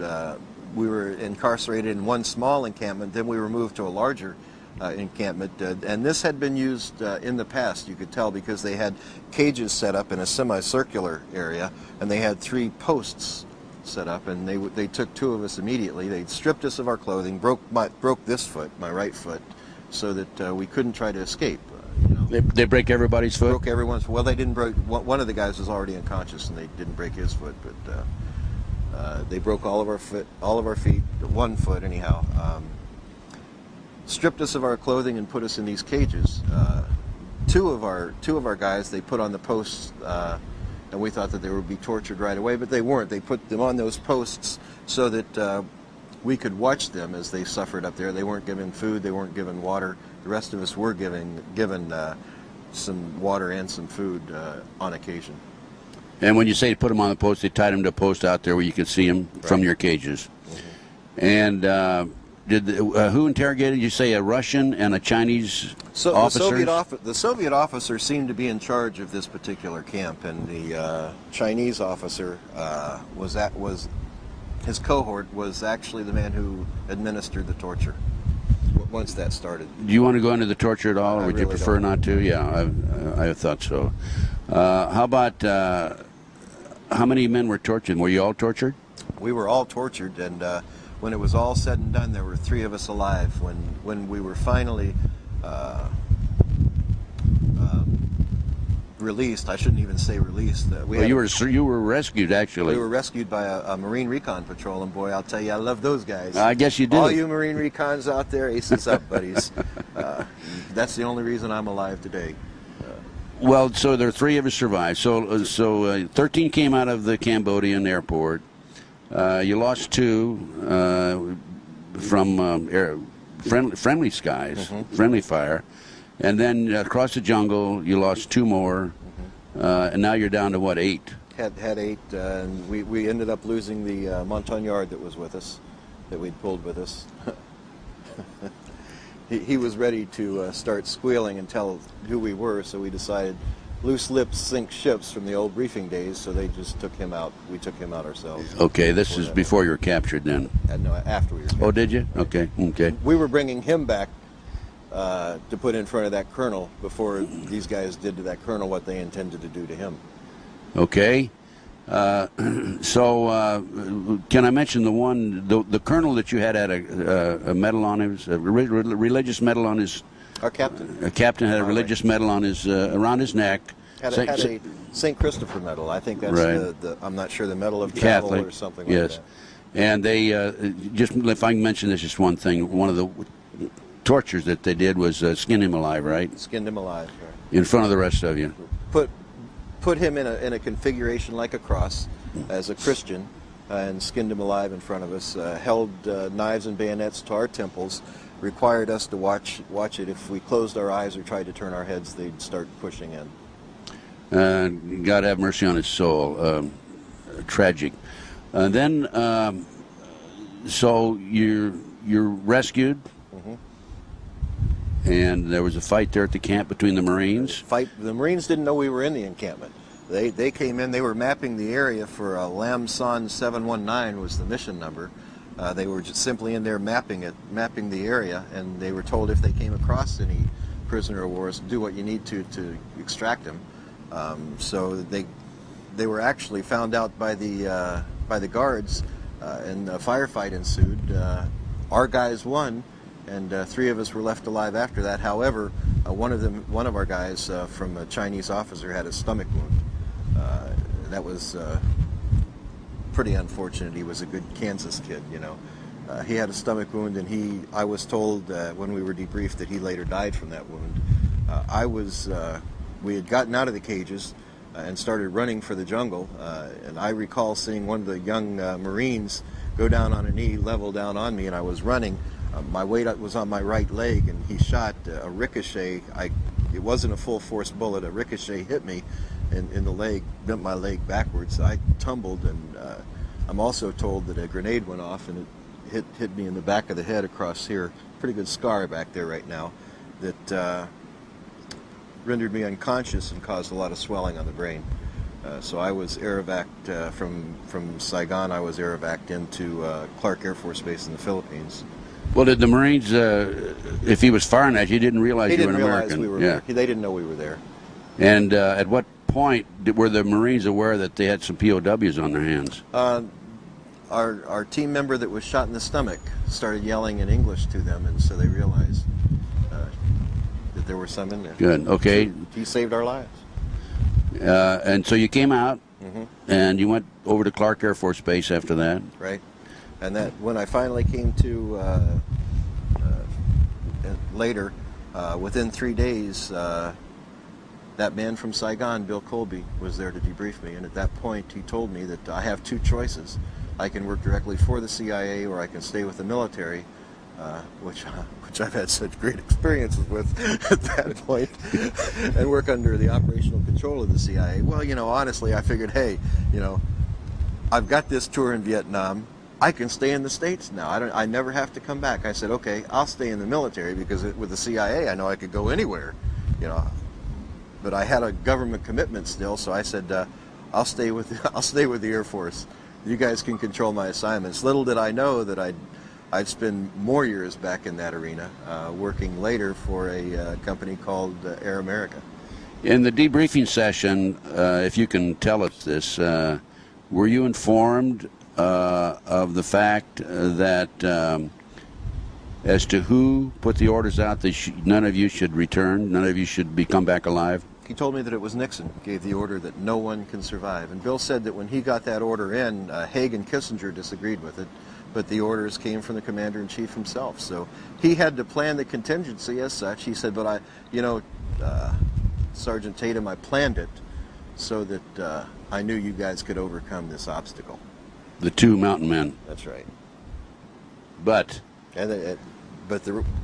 We were incarcerated in one small encampment, then we were moved to a larger encampment, and this had been used in the past, you could tell, because they had cages set up in a semicircular area, and they had 3 posts set up, and they took 2 of us immediately. They stripped us of our clothing, broke this foot, my right foot, so that we couldn't try to escape. They break everybody's foot? Broke everyone's. Well, they didn't break. One of the guys was already unconscious, and they didn't break his foot, but they broke all of our feet, 1 foot anyhow. Stripped us of our clothing and put us in these cages. Two of our guys they put on the posts, and we thought that they would be tortured right away, but they weren't. They put them on those posts so that we could watch them as they suffered up there. They weren't given food. They weren't given water. The rest of us were given some water and some food on occasion. And when you say put them on the post, they tied them to a post out there where you could see them from your cages. Mm-hmm. And who interrogated you? Say a Russian and a Chinese officer? The Soviet officer seemed to be in charge of this particular camp, and the Chinese officer his cohort was actually the man who administered the torture. Once that started. Do you want to go into the torture at all, or would really you prefer not to? Yeah, I thought so. How about how many men were tortured? Were you all tortured? We were all tortured, and when it was all said and done, there were 3 of us alive. When we were finally released, I shouldn't even say released. You were rescued, actually. We were rescued by a Marine Recon Patrol, and boy, I'll tell you, I love those guys. I guess you do. All you Marine Recons out there, aces up, buddies. That's the only reason I'm alive today. Well, so there are 3 of us survived. So 13 came out of the Cambodian airport. You lost 2 from friendly skies, mm-hmm. friendly fire. And then across the jungle, you lost 2 more, mm-hmm. and now you're down to what, 8? Had 8, and we ended up losing the Montagnard that was with us, that we'd pulled with us. he was ready to start squealing and tell who we were, so we decided loose lips sink ships from the old briefing days, so they just took him out. We took him out ourselves. Okay, this is before you were captured then? No, after we were captured. Oh, did you? Okay. We were bringing him back to put in front of that colonel before these guys did to that colonel what they intended to do to him. Okay. So can I mention the colonel that you had a medal on his, a religious medal on his? Our captain. A captain had a religious medal on his around his neck. Had a St. Christopher medal. I think that's right. I'm not sure, the medal of travel Catholic, or something yes. like that. And they just, if I can mention this, just one thing. One of the tortures that they did was skin him alive, right? Skinned him alive. Right. In front of the rest of you. Put him in a configuration like a cross as a Christian, and skinned him alive in front of us. Held knives and bayonets to our temples. Required us to watch it. If we closed our eyes or tried to turn our heads, they'd start pushing in. God have mercy on his soul. Tragic. Then, so you're rescued. And there was a fight there at the camp between the Marines. The Marines didn't know we were in the encampment. They came in. They were mapping the area for Lamson 719 was the mission number. They were just simply in there mapping the area, and they were told if they came across any prisoner of war, do what you need to extract him. So they were actually found out by the guards, and a firefight ensued. Our guys won, and 3 of us were left alive after that. However, one of our guys from a Chinese officer had a stomach wound. That was pretty unfortunate. He was a good Kansas kid, you know. He had a stomach wound, and I was told when we were debriefed that he later died from that wound. We had gotten out of the cages and started running for the jungle, and I recall seeing one of the young Marines go down on a knee, level down on me, and I was running. My weight was on my right leg, and he shot a ricochet. It wasn't a full force bullet. A ricochet hit me in the leg, bent my leg backwards. I tumbled, and I'm also told that a grenade went off, and it hit me in the back of the head across here. Pretty good scar back there right now that rendered me unconscious and caused a lot of swelling on the brain. So I was air evac'd from Saigon. I was air evac'd into Clark Air Force Base in the Philippines. Well, did the Marines, if he was firing at you, didn't realize you were an American? We were American. They didn't know we were there. And at what point were the Marines aware that they had some POWs on their hands? Our team member that was shot in the stomach started yelling in English to them, and so they realized that there were some in there. Good. Okay. So he saved our lives. And so you came out, and you went over to Clark Air Force Base after that. Right. And that when I finally came to later, within 3 days, that man from Saigon, Bill Colby, was there to debrief me. And at that point, he told me that I have 2 choices. I can work directly for the CIA, or I can stay with the military, which I've had such great experiences with at that point, and work under the operational control of the CIA. Well, you know, honestly, I figured, hey, you know, I've got this tour in Vietnam. I can stay in the States now. I never have to come back. I said, okay, I'll stay in the military, because with the CIA, I know I could go anywhere, you know. But I had a government commitment still, so I said, I'll stay with the Air Force. You guys can control my assignments. Little did I know that I'd spend more years back in that arena, working later for a company called Air America. In the debriefing session, if you can tell us this, were you informed of the fact that as to who put the orders out that none of you should return, none of you should come back alive? He told me that it was Nixon gave the order that no one can survive. And Bill said that when he got that order in, Haig and Kissinger disagreed with it, but the orders came from the Commander-in-Chief himself. So he had to plan the contingency as such. He said, but Sergeant Tatum, I planned it so that I knew you guys could overcome this obstacle. The 2 mountain men. That's right. But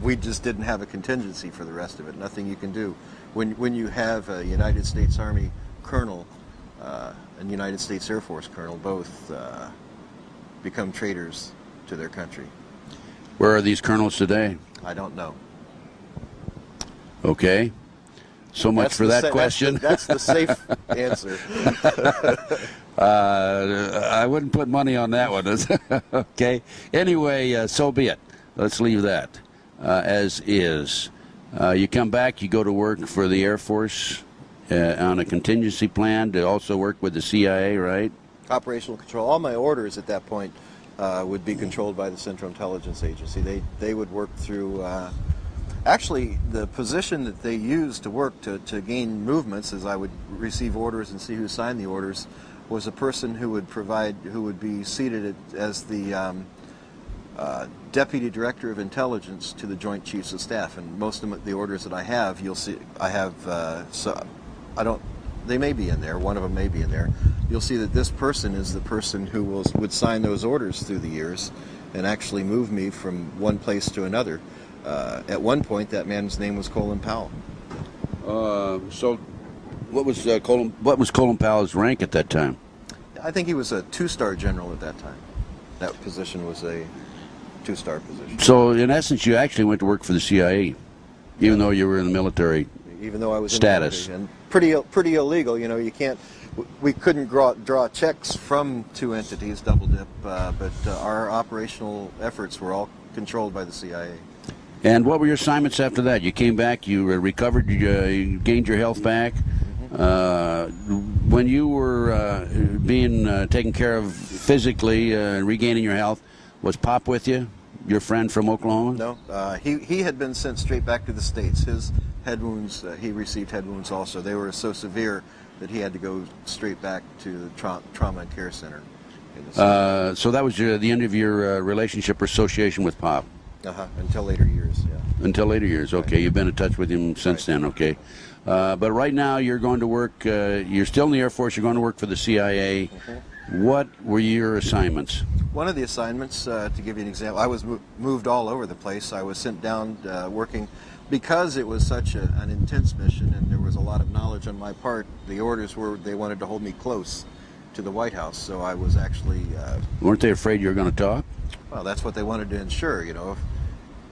we just didn't have a contingency for the rest of it. Nothing you can do. When you have a United States Army colonel and United States Air Force colonel both become traitors to their country. Where are these colonels today? I don't know. Okay. So much for that question. That's the safe answer. I wouldn't put money on that one. Okay. Anyway, so be it. Let's leave that as is. You come back, you go to work for the Air Force on a contingency plan to also work with the CIA, right? Operational control. All my orders at that point would be controlled by the Central Intelligence Agency. They would work through... actually, the position that they used to work to gain movements, as I would receive orders and see who signed the orders, was a person who would be seated as the Deputy Director of Intelligence to the Joint Chiefs of Staff. And most of the orders that I have, you'll see, I have, they may be in there, one of them may be in there. You'll see that this person is the person who would sign those orders through the years and actually move me from one place to another. At one point, that man's name was Colin Powell. So what was Colin Powell's rank at that time? I think he was a 2-star general at that time. That position was a 2-star position. So in essence, you actually went to work for the CIA, even though you were in the military. Even though I was status. In the military, and pretty illegal. You know, you can't. We couldn't draw checks from 2 entities, double dip. But our operational efforts were all controlled by the CIA. And what were your assignments after that? You came back, you recovered, you gained your health back. When you were being taken care of physically and regaining your health, was Pop with you, your friend from Oklahoma? No, he had been sent straight back to the States. His head wounds, he received head wounds also. They were so severe that he had to go straight back to the trauma and care center. So that was the end of your relationship or association with Pop? Until later years, yeah. Until later years, okay. Right. You've been in touch with him since then, okay. But right now you're going to work, you're still in the Air Force, you're going to work for the CIA. What were your assignments? One of the assignments, to give you an example, I was moved all over the place. I was sent down working, because it was such an intense mission and there was a lot of knowledge on my part, the orders were they wanted to hold me close to the White House, so I was actually... Weren't they afraid you were going to talk? Well, that's what they wanted to ensure, you know.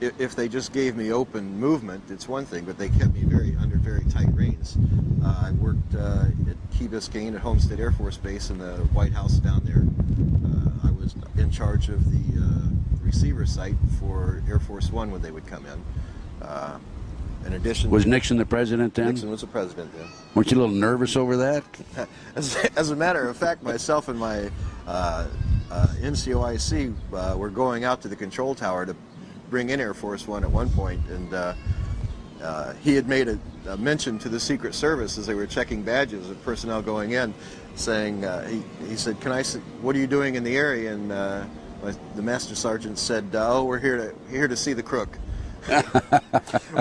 If they just gave me open movement, it's one thing, but they kept me under very tight reins. I worked at Key Biscayne at Homestead Air Force Base in the White House down there. I was in charge of the receiver site for Air Force One when they would come in. In addition, was Nixon the president then? Nixon was the president then. Weren't you a little nervous over that? As a matter of fact, myself and my NCOIC were going out to the control tower to bring in Air Force One at one point, and he had made a mention to the Secret Service as they were checking badges of personnel going in, saying, he said, "Can I see, what are you doing in the area?" And the Master Sergeant said, "Oh, we're here to see the crook."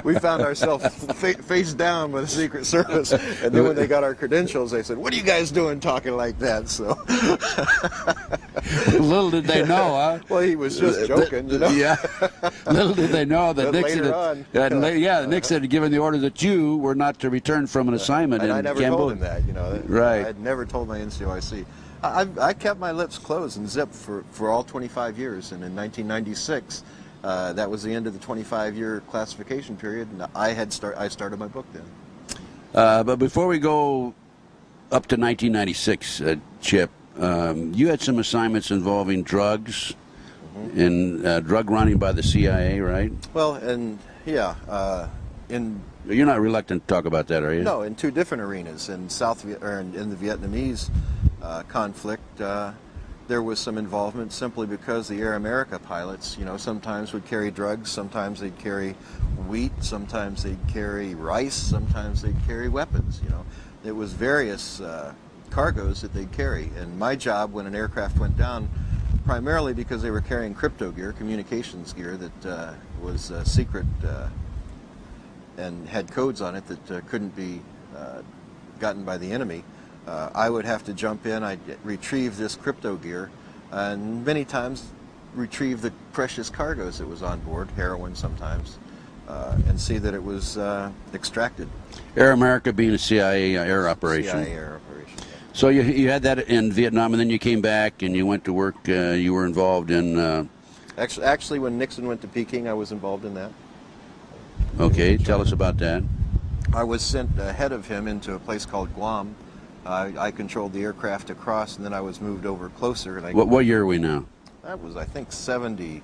We found ourselves face down with the Secret Service, and then when they got our credentials, they said, "What are you guys doing talking like that?" So little did they know, huh? Well, he was just joking, you know. Yeah. Little did they know that Nixon had given the order that you were not to return from an assignment. And I never told him that, you know. Right. I had never told my NCOIC. I kept my lips closed and zipped for all 25 years, and in 1996. That was the end of the 25-year classification period, and I started my book then. But before we go up to 1996, Chip, you had some assignments involving drugs and drug running by the CIA, right? Well, and yeah, you're not reluctant to talk about that, are you? No, in two different arenas. In in the Vietnamese conflict. There was some involvement simply because the Air America pilots, you know, sometimes would carry drugs, sometimes they'd carry wheat, sometimes they'd carry rice, sometimes they'd carry weapons, you know. It was various cargoes that they'd carry. And my job when an aircraft went down, primarily because they were carrying crypto gear, communications gear that was secret and had codes on it that couldn't be gotten by the enemy. I would have to jump in, I'd retrieve this crypto gear, and many times retrieve the precious cargoes that was on board, heroin sometimes, and see that it was extracted. Air America being a CIA air operation. CIA air operation, yeah. So you had that in Vietnam, and then you came back and you went to work, you were involved in... Actually, when Nixon went to Peking, I was involved in that. Okay, tell us about that. I was sent ahead of him into a place called Guam. I controlled the aircraft across, and then I was moved over closer. And what year are we now? That was, I think, 72.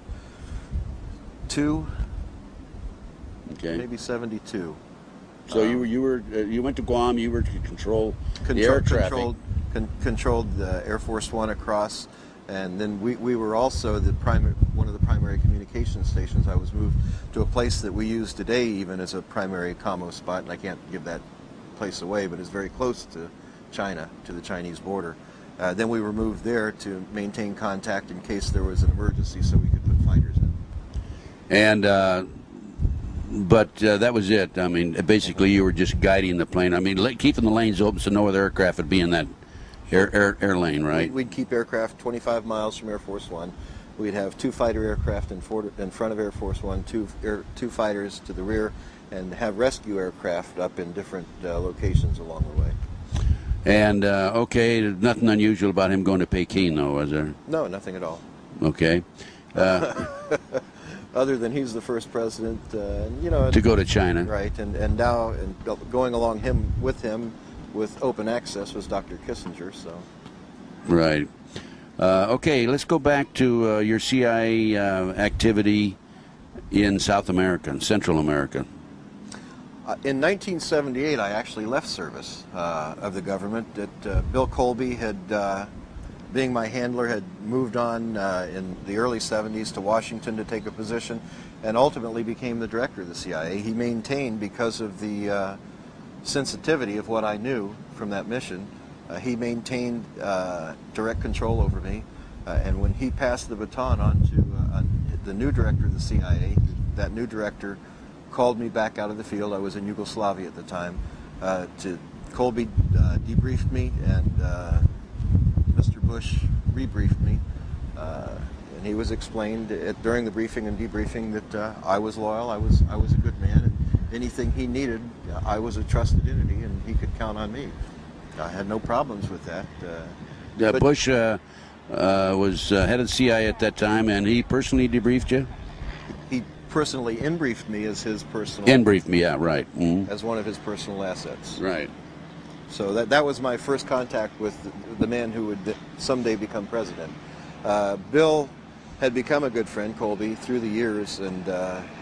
Okay. Maybe 72. So you went to Guam. You were to control the air traffic. Controlled the Air Force One across, and then we were also one of the primary communication stations. I was moved to a place that we use today, even as a primary commo spot, and I can't give that place away, but it's very close to China, to the Chinese border. Then we were moved there to maintain contact in case there was an emergency, so we could put fighters in. And but that was it. I mean, basically, you were just guiding the plane. I mean, keeping the lanes open so no other aircraft would be in that air lane, right? We'd keep aircraft 25 miles from Air Force One. We'd have two fighter aircraft in front of Air Force One, two fighters to the rear, and have rescue aircraft up in different locations along the way. And, okay, there's nothing unusual about him going to Peking, though, was there? No, nothing at all. Okay. Other than he's the first president, you know... To go to China. Right, and now going along with him with open access was Dr. Kissinger, so... Right. Okay, let's go back to your CIA activity in South America, in Central America? In 1978, I actually left service of the government. Bill Colby had, being my handler, had moved on in the early 70s to Washington to take a position, and ultimately became the director of the CIA. He maintained, because of the sensitivity of what I knew from that mission, he maintained direct control over me. And when he passed the baton on to the new director of the CIA, that new director called me back out of the field. I was in Yugoslavia at the time. Colby debriefed me, and Mr. Bush rebriefed me. And he was explained during the briefing and debriefing that I was loyal, I was a good man, and anything he needed, I was a trusted entity, and he could count on me. I had no problems with that. Bush was head of the CIA at that time, and he personally debriefed you? He personally in-briefed me as his personal... In-briefed me, yeah, right. Mm-hmm. As one of his personal assets. Right. So that was my first contact with the man who would someday become president. Bill had become a good friend, Colby, through the years, and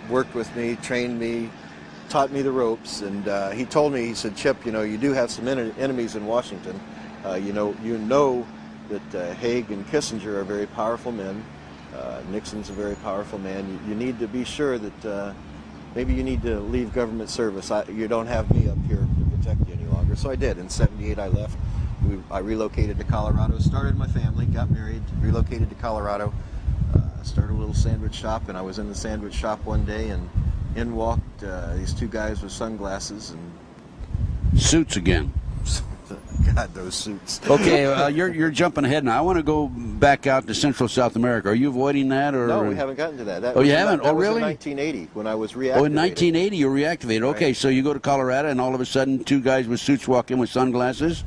worked with me, trained me, taught me the ropes, and he told me, he said, Chip, you do have some enemies in Washington. You know that Haig and Kissinger are very powerful men. Nixon's a very powerful man. You need to be sure that maybe you need to leave government service. You don't have me up here to protect you any longer. So I did. In '78 I left. I relocated to Colorado, started my family, got married, relocated to Colorado, started a little sandwich shop, and I was in the sandwich shop one day, and in walked these two guys with sunglasses and... Suits again. God, those suits. Okay, you're jumping ahead now. I want to go back out to Central South America. Are you avoiding that, or? No, we haven't gotten to that. You haven't? That really? Was in 1980 when I was reactivated. Oh, in 1980 you were reactivated. Okay, Right. so you go to Colorado, and all of a sudden, two guys with suits walk in with sunglasses,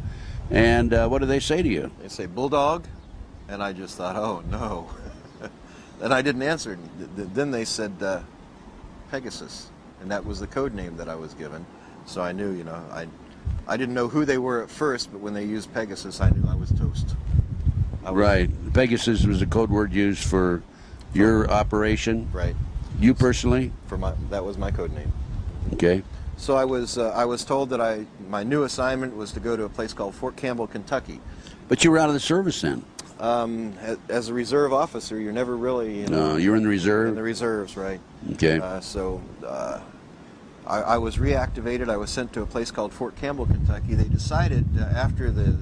and what do they say to you? They say Bulldog, and I just thought, oh no, and I didn't answer. Then they said Pegasus, and that was the code name that I was given. So I knew, I didn't know who they were at first, but when they used Pegasus, I knew I was toast. Right. Pegasus was a code word used for your operation. Right. You personally? That was my code name. Okay. So I was told that my new assignment was to go to a place called Fort Campbell, Kentucky. But you were out of the service then. As a reserve officer, you're never really... No, you're in the reserve? In the reserves, right. Okay. I was reactivated. I was sent to a place called Fort Campbell, Kentucky. They decided, after the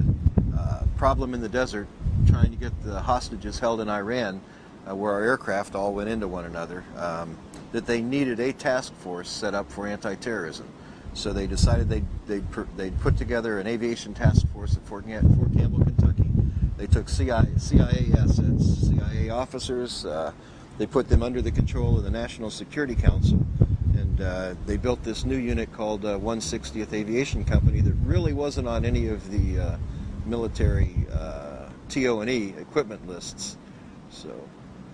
problem in the desert, trying to get the hostages held in Iran, where our aircraft all went into one another, that they needed a task force set up for anti-terrorism. So they decided they'd put together an aviation task force at Fort Campbell, Kentucky. They took CIA assets, CIA officers, they put them under the control of the National Security Council, and they built this new unit called 160th Aviation Company that really wasn't on any of the military TO&E equipment lists. So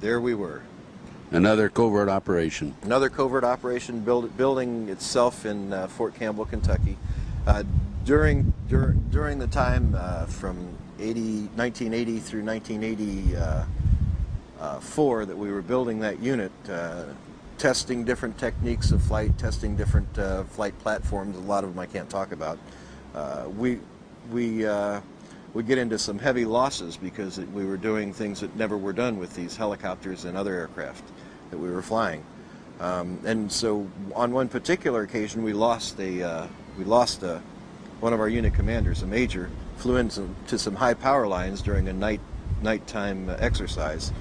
there we were. Another covert operation. Another covert operation building itself in Fort Campbell, Kentucky. During the time from 1980 through 1984 that we were building that unit, testing different techniques of flight, testing different flight platforms. A lot of them I can't talk about. We get into some heavy losses because we were doing things that never were done with these helicopters and other aircraft that we were flying. And so on one particular occasion, we lost one of our unit commanders, a major, flew into some high power lines during a nighttime exercise.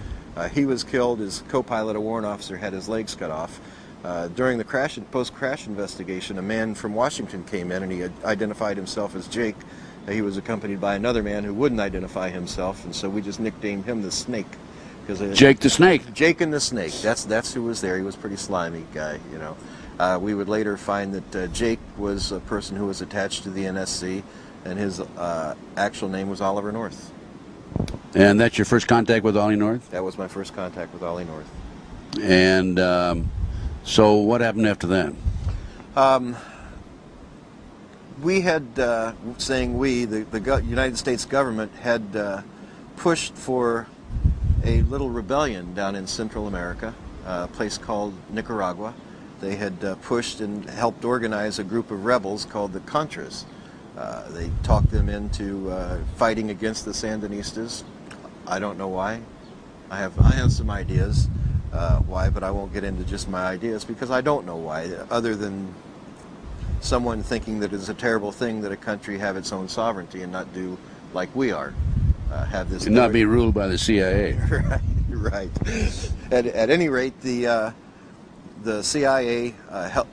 He was killed. His co-pilot, a warrant officer, had his legs cut off. During the post-crash investigation, a man from Washington came in, and he identified himself as Jake. He was accompanied by another man who wouldn't identify himself, and so we just nicknamed him the Snake. Jake the Snake. Jake and the Snake. That's who was there. He was a pretty slimy guy, We would later find that Jake was a person who was attached to the NSC, and his actual name was Oliver North. And that's your first contact with Ollie North? That was my first contact with Ollie North. And so what happened after that? We had, the United States government had pushed for a little rebellion down in Central America, a place called Nicaragua. They had pushed and helped organize a group of rebels called the Contras. They talked them into fighting against the Sandinistas. I don't know why. I have some ideas why, but I won't get into just my ideas because I don't know why, other than someone thinking that it's a terrible thing that a country have its own sovereignty and not do like we are. Have this and not be ruled by the CIA. Right. At any rate, the CIA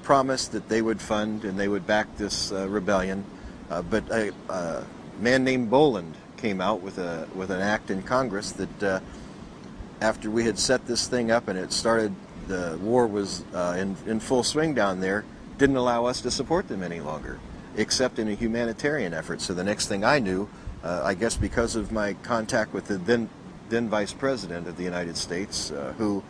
promised that they would fund and they would back this rebellion, but a man named Boland came out with an act in Congress that after we had set this thing up and it started, the war was in full swing down there, didn't allow us to support them any longer, except in a humanitarian effort. So the next thing I knew, I guess because of my contact with the then Vice President of the United States, who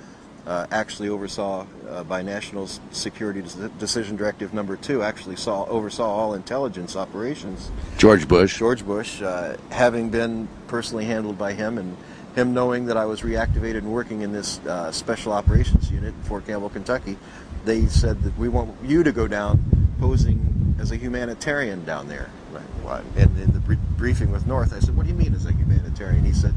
actually oversaw, by National Security Decision Directive Number 2, actually oversaw all intelligence operations. George Bush. George Bush, having been personally handled by him, and him knowing that I was reactivated and working in this Special Operations Unit in Fort Campbell, Kentucky, they said that we want you to go down posing as a humanitarian down there. And in the briefing with North, I said, what do you mean as a humanitarian? He said,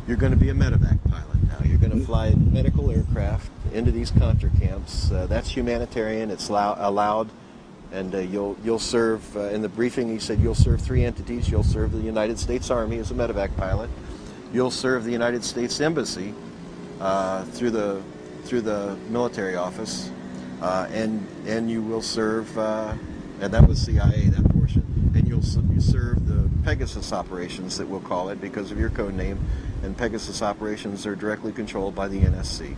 you're going to be a medevac pilot now. You're going to fly medical aircraft into these Contra camps. That's humanitarian. It's allowed. And you'll serve, in the briefing he said, you'll serve 3 entities. You'll serve the United States Army as a medevac pilot. You'll serve the United States Embassy through the military office. And you will serve, and that was CIA, that portion. And you serve the Pegasus operations, that we'll call it, because of your code name. And Pegasus operations are directly controlled by the NSC.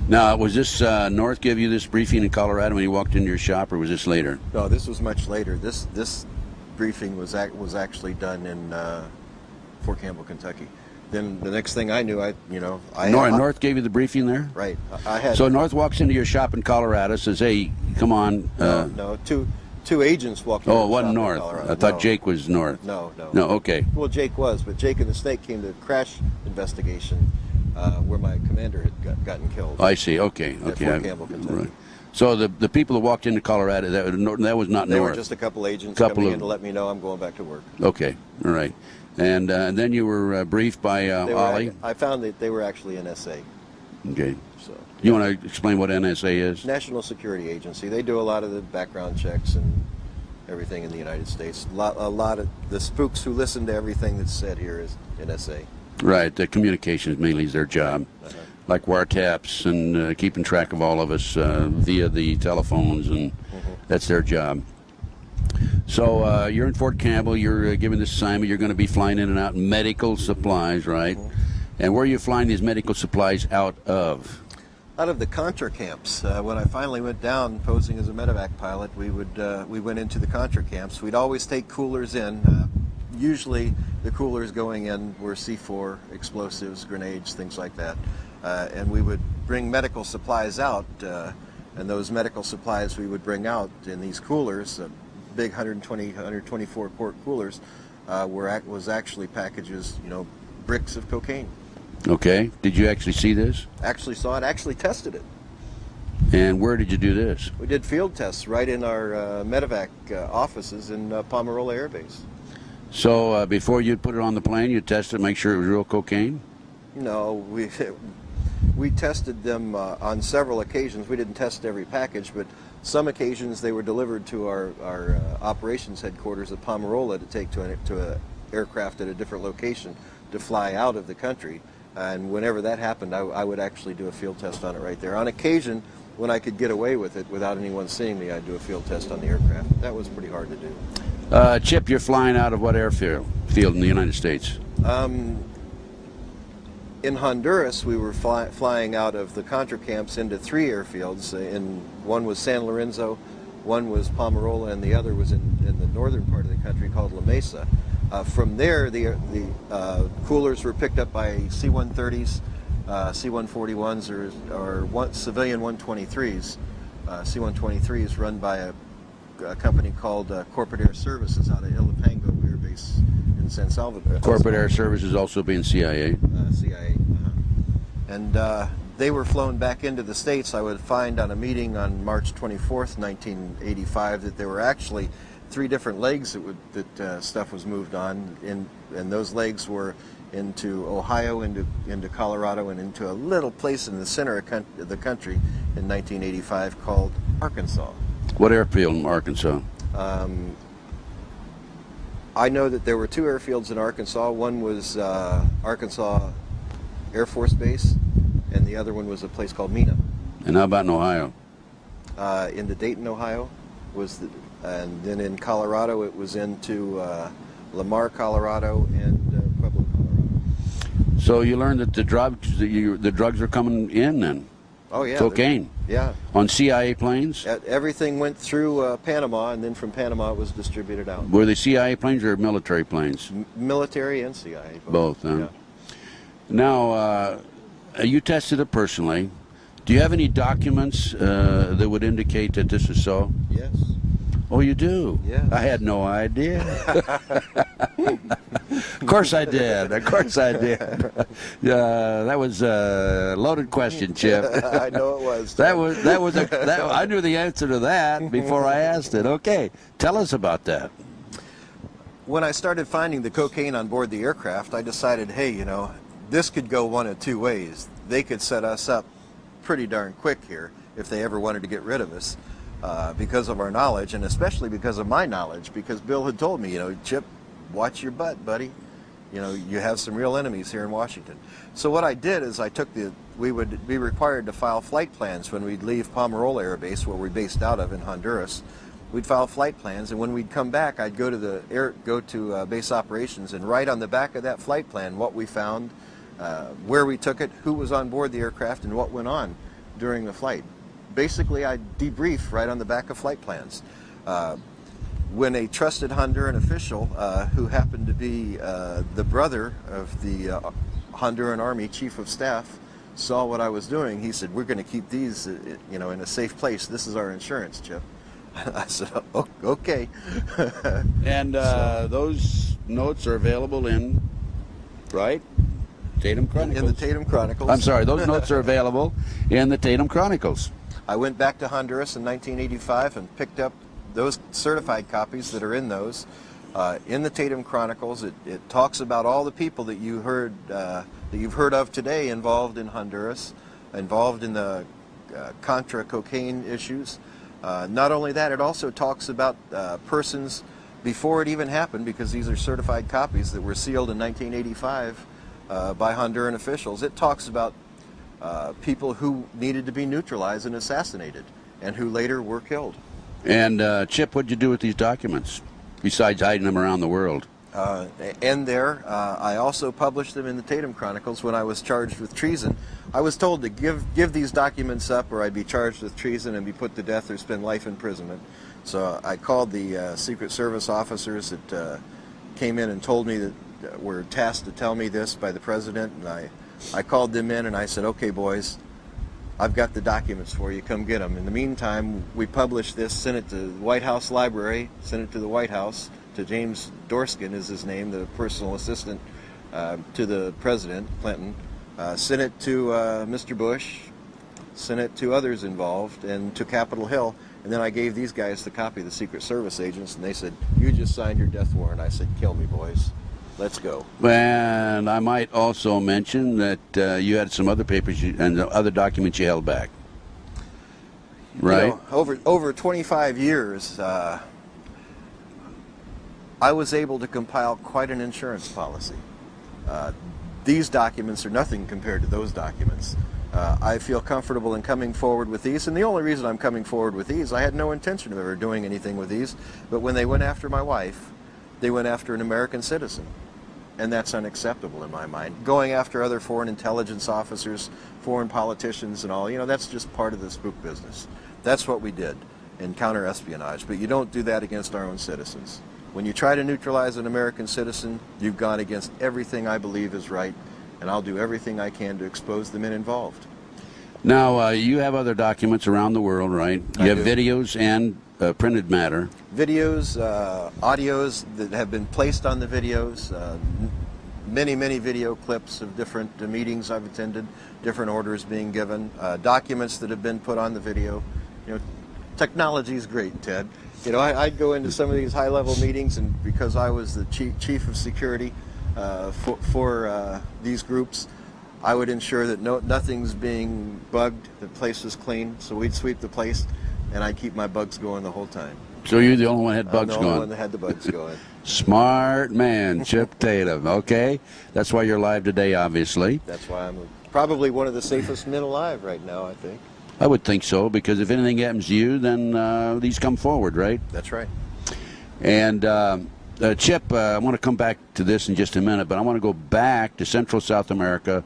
Now, was this North give you this briefing in Colorado when you walked into your shop, or was this later? No, this was much later. This briefing was actually done in Fort Campbell, Kentucky. Then the next thing I knew, North gave you the briefing there? Right. So North walks into your shop in Colorado, says, "Hey, come on." No, two agents walked into Oh, the it wasn't shop in North. Colorado. I thought No. Jake was North. No. No, okay. Well, Jake was, but Jake and the Snake came to a crash investigation where my commander had gotten killed. I see. Okay. At Fort Campbell, Kentucky. Right. So the people that walked into Colorado, that was not They North. were just a couple agents coming in to let me know I'm going back to work. Okay. All right. And then you were briefed by Ollie? I found that they were actually NSA. Okay. So You want to explain what NSA is? National Security Agency. They do a lot of the background checks and everything in the United States. A lot of the spooks who listen to everything that's said here is NSA. Right. The communications mainly is their job. Like wiretaps and keeping track of all of us via the telephones, and that's their job. So you're in Fort Campbell, you're given this assignment, you're going to be flying in and out medical supplies, right? And where are you flying these medical supplies out of? Out of the Contra camps. When I finally went down posing as a medevac pilot, we went into the Contra camps. We'd always take coolers in. Usually the coolers going in were C4, explosives, grenades, things like that. And we would bring medical supplies out, and those medical supplies we would bring out in these coolers, big 124 quart coolers, was actually packages, bricks of cocaine. Okay. Did you actually see this? Actually saw it, actually tested it. And where did you do this? We did field tests right in our medevac offices in Pomerola Air Base. So before you put it on the plane, you tested, make sure it was real cocaine? No, we tested them on several occasions. We didn't test every package, but some occasions they were delivered to our operations headquarters at Pomerola to take to an aircraft at a different location to fly out of the country. And whenever that happened, I would actually do a field test on it right there. On occasion, when I could get away with it without anyone seeing me, I'd do a field test on the aircraft. That was pretty hard to do. Chip, you're flying out of what airfield in the United States? In Honduras, we were flying out of the Contra camps into 3 airfields. One was San Lorenzo, one was Pomerola, and the other was in the northern part of the country called La Mesa. From there, the coolers were picked up by C-130s, C-141s, or civilian 123s. C-123s run by a company called Corporate Air Services out of Ilopango Air Base in San Salvador. Corporate Air Services also being CIA. CIA. And they were flown back into the States, I would find on a meeting on March 24th, 1985, that there were actually 3 different legs that stuff was moved on, and those legs were into Ohio, into Colorado, and into a little place in the center of the country in 1985 called Arkansas. What airfield in Arkansas? I know that there were 2 airfields in Arkansas. One was Arkansas Air Force Base, and the other one was a place called Mena. And how about in Ohio? Into Dayton, Ohio, and then in Colorado it was into Lamar, Colorado, and Pueblo, Colorado. So you learned that the drugs are coming in then? Oh yeah. Cocaine? Yeah. On CIA planes? Everything went through Panama, and then from Panama it was distributed out. Were they CIA planes or military planes? Military and CIA. Both, huh? Yeah. Now, you tested it personally. Do you have any documents that would indicate that this is so? Yes. Oh, you do? Yeah. I had no idea. Of course I did. Of course I did. That was a loaded question, Chip. I know it was. I knew the answer to that before I asked it. Okay, tell us about that. When I started finding the cocaine on board the aircraft, I decided, hey, you know, this could go one of 2 ways. They could set us up pretty darn quick here if they ever wanted to get rid of us. Because of our knowledge, and especially because of my knowledge, because Bill had told me, you know, Chip, watch your butt, buddy. You know, you have some real enemies here in Washington. So what I did is we would be required to file flight plans when we'd leave Palmarola Air Base, where we're based out of in Honduras. We'd file flight plans, and when we'd come back, I'd go to base operations and write on the back of that flight plan what we found, where we took it, who was on board the aircraft, and what went on during the flight. Basically, I debrief right on the back of flight plans. When a trusted Honduran official, who happened to be the brother of the Honduran Army Chief of Staff, saw what I was doing, he said, "We're going to keep these, you know, in a safe place. This is our insurance, Chip." I said, "Oh, okay." And those notes are available in, right? Tatum Chronicles. In the Tatum Chronicles. I'm sorry, those notes are available in the Tatum Chronicles. I went back to Honduras in 1985 and picked up those certified copies that are in those. In the Tatum Chronicles, it talks about all the people that you've heard of today involved in Honduras, involved in the Contra cocaine issues. Not only that, it also talks about persons before it even happened, because these are certified copies that were sealed in 1985 by Honduran officials. It talks about people who needed to be neutralized and assassinated, and who later were killed. And Chip, what'd you do with these documents, besides hiding them around the world? I also published them in the Tatum Chronicles when I was charged with treason. I was told to give these documents up, or I'd be charged with treason and be put to death or spend life imprisonment. So I called the Secret Service officers that came in and told me that were tasked to tell me this by the president, and I called them in and I said, "Okay, boys, I've got the documents for you. Come get them." In the meantime, we published this, sent it to the White House Library, sent it to the White House, to James Dorskin is his name, the personal assistant to the President, Clinton, sent it to Mr. Bush, sent it to others involved, and to Capitol Hill. And then I gave these guys the copy of the Secret Service agents, and they said, "You just signed your death warrant." I said, "Kill me, boys. Let's go." And I might also mention that you had some other papers and other documents you held back, right? You know, over 25 years, I was able to compile quite an insurance policy. These documents are nothing compared to those documents. I feel comfortable in coming forward with these, and the only reason I'm coming forward with these, I had no intention of ever doing anything with these, but when they went after my wife, they went after an American citizen, and that's unacceptable in my mind. Going after other foreign intelligence officers, foreign politicians and all, you know, that's just part of the spook business. That's what we did in counter-espionage, but you don't do that against our own citizens. When you try to neutralize an American citizen, you've gone against everything I believe is right, and I'll do everything I can to expose the men involved. Now, you have other documents around the world, right? You have videos and printed matter. Videos, audios that have been placed on the videos, many video clips of different meetings I've attended, different orders being given, documents that have been put on the video. Technology is great, Ted. I'd go into some of these high-level meetings, and because I was the chief of security for these groups, I would ensure that nothing's being bugged, the place was clean, so we'd sweep the place, and I'd keep my bugs going the whole time. So you're the only one that had bugs I'm the going? only one that had the bugs going. Smart man, Chip Tatum. Okay, that's why you're live today, obviously. That's why I'm probably one of the safest men alive right now, I think. I would think so, because if anything happens to you, then these come forward, right? That's right. And Chip, I want to come back to this in just a minute, but I want to go back to Central South America,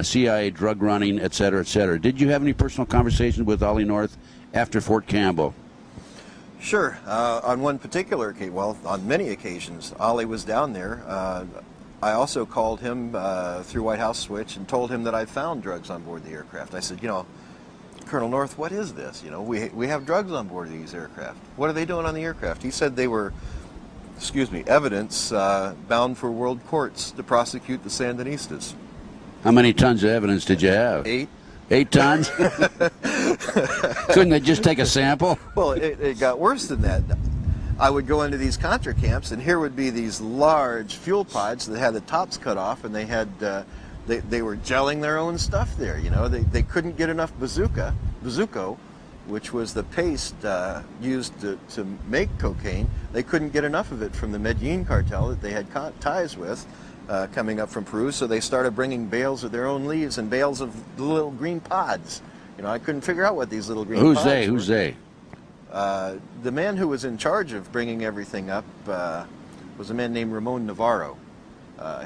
CIA drug running, et cetera, et cetera. Did you have any personal conversations with Ollie North after Fort Campbell? Sure. On one particular occasion, well, on many occasions, Ollie was down there. I also called him through White House Switch and told him that I found drugs on board the aircraft. I said, Colonel North, what is this? We have drugs on board these aircraft. What are they doing on the aircraft? He said they were, evidence bound for world courts to prosecute the Sandinistas. How many tons of evidence did you have? 8. 8 tons? Couldn't they just take a sample? Well, it got worse than that. I would go into these Contra camps, and here would be these large fuel pods that had the tops cut off, and they had they were gelling their own stuff there. They couldn't get enough bazuco, which was the paste used to make cocaine. They couldn't get enough of it from the Medellin cartel that they had ties with. Coming up from Peru, so they started bringing bales of their own leaves and bales of the little green pods. I couldn't figure out what these little green pods were. Who's they? The man who was in charge of bringing everything up was a man named Ramon Navarro.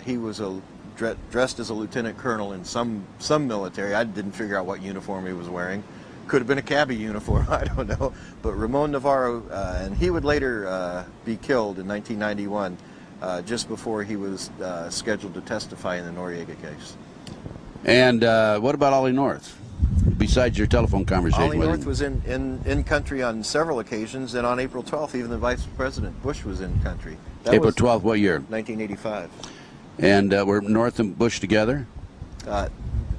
He was dressed as a lieutenant colonel in some military. I didn't figure out what uniform he was wearing. Could have been a cabbie uniform, I don't know. But Ramon Navarro, and he would later be killed in 1991. Just before he was scheduled to testify in the Noriega case. And what about Ollie North? Besides your telephone conversation Ollie with North him? was in country on several occasions, and on April 12th, even the Vice President Bush was in country. April 12th, what year? 1985. And were North and Bush together?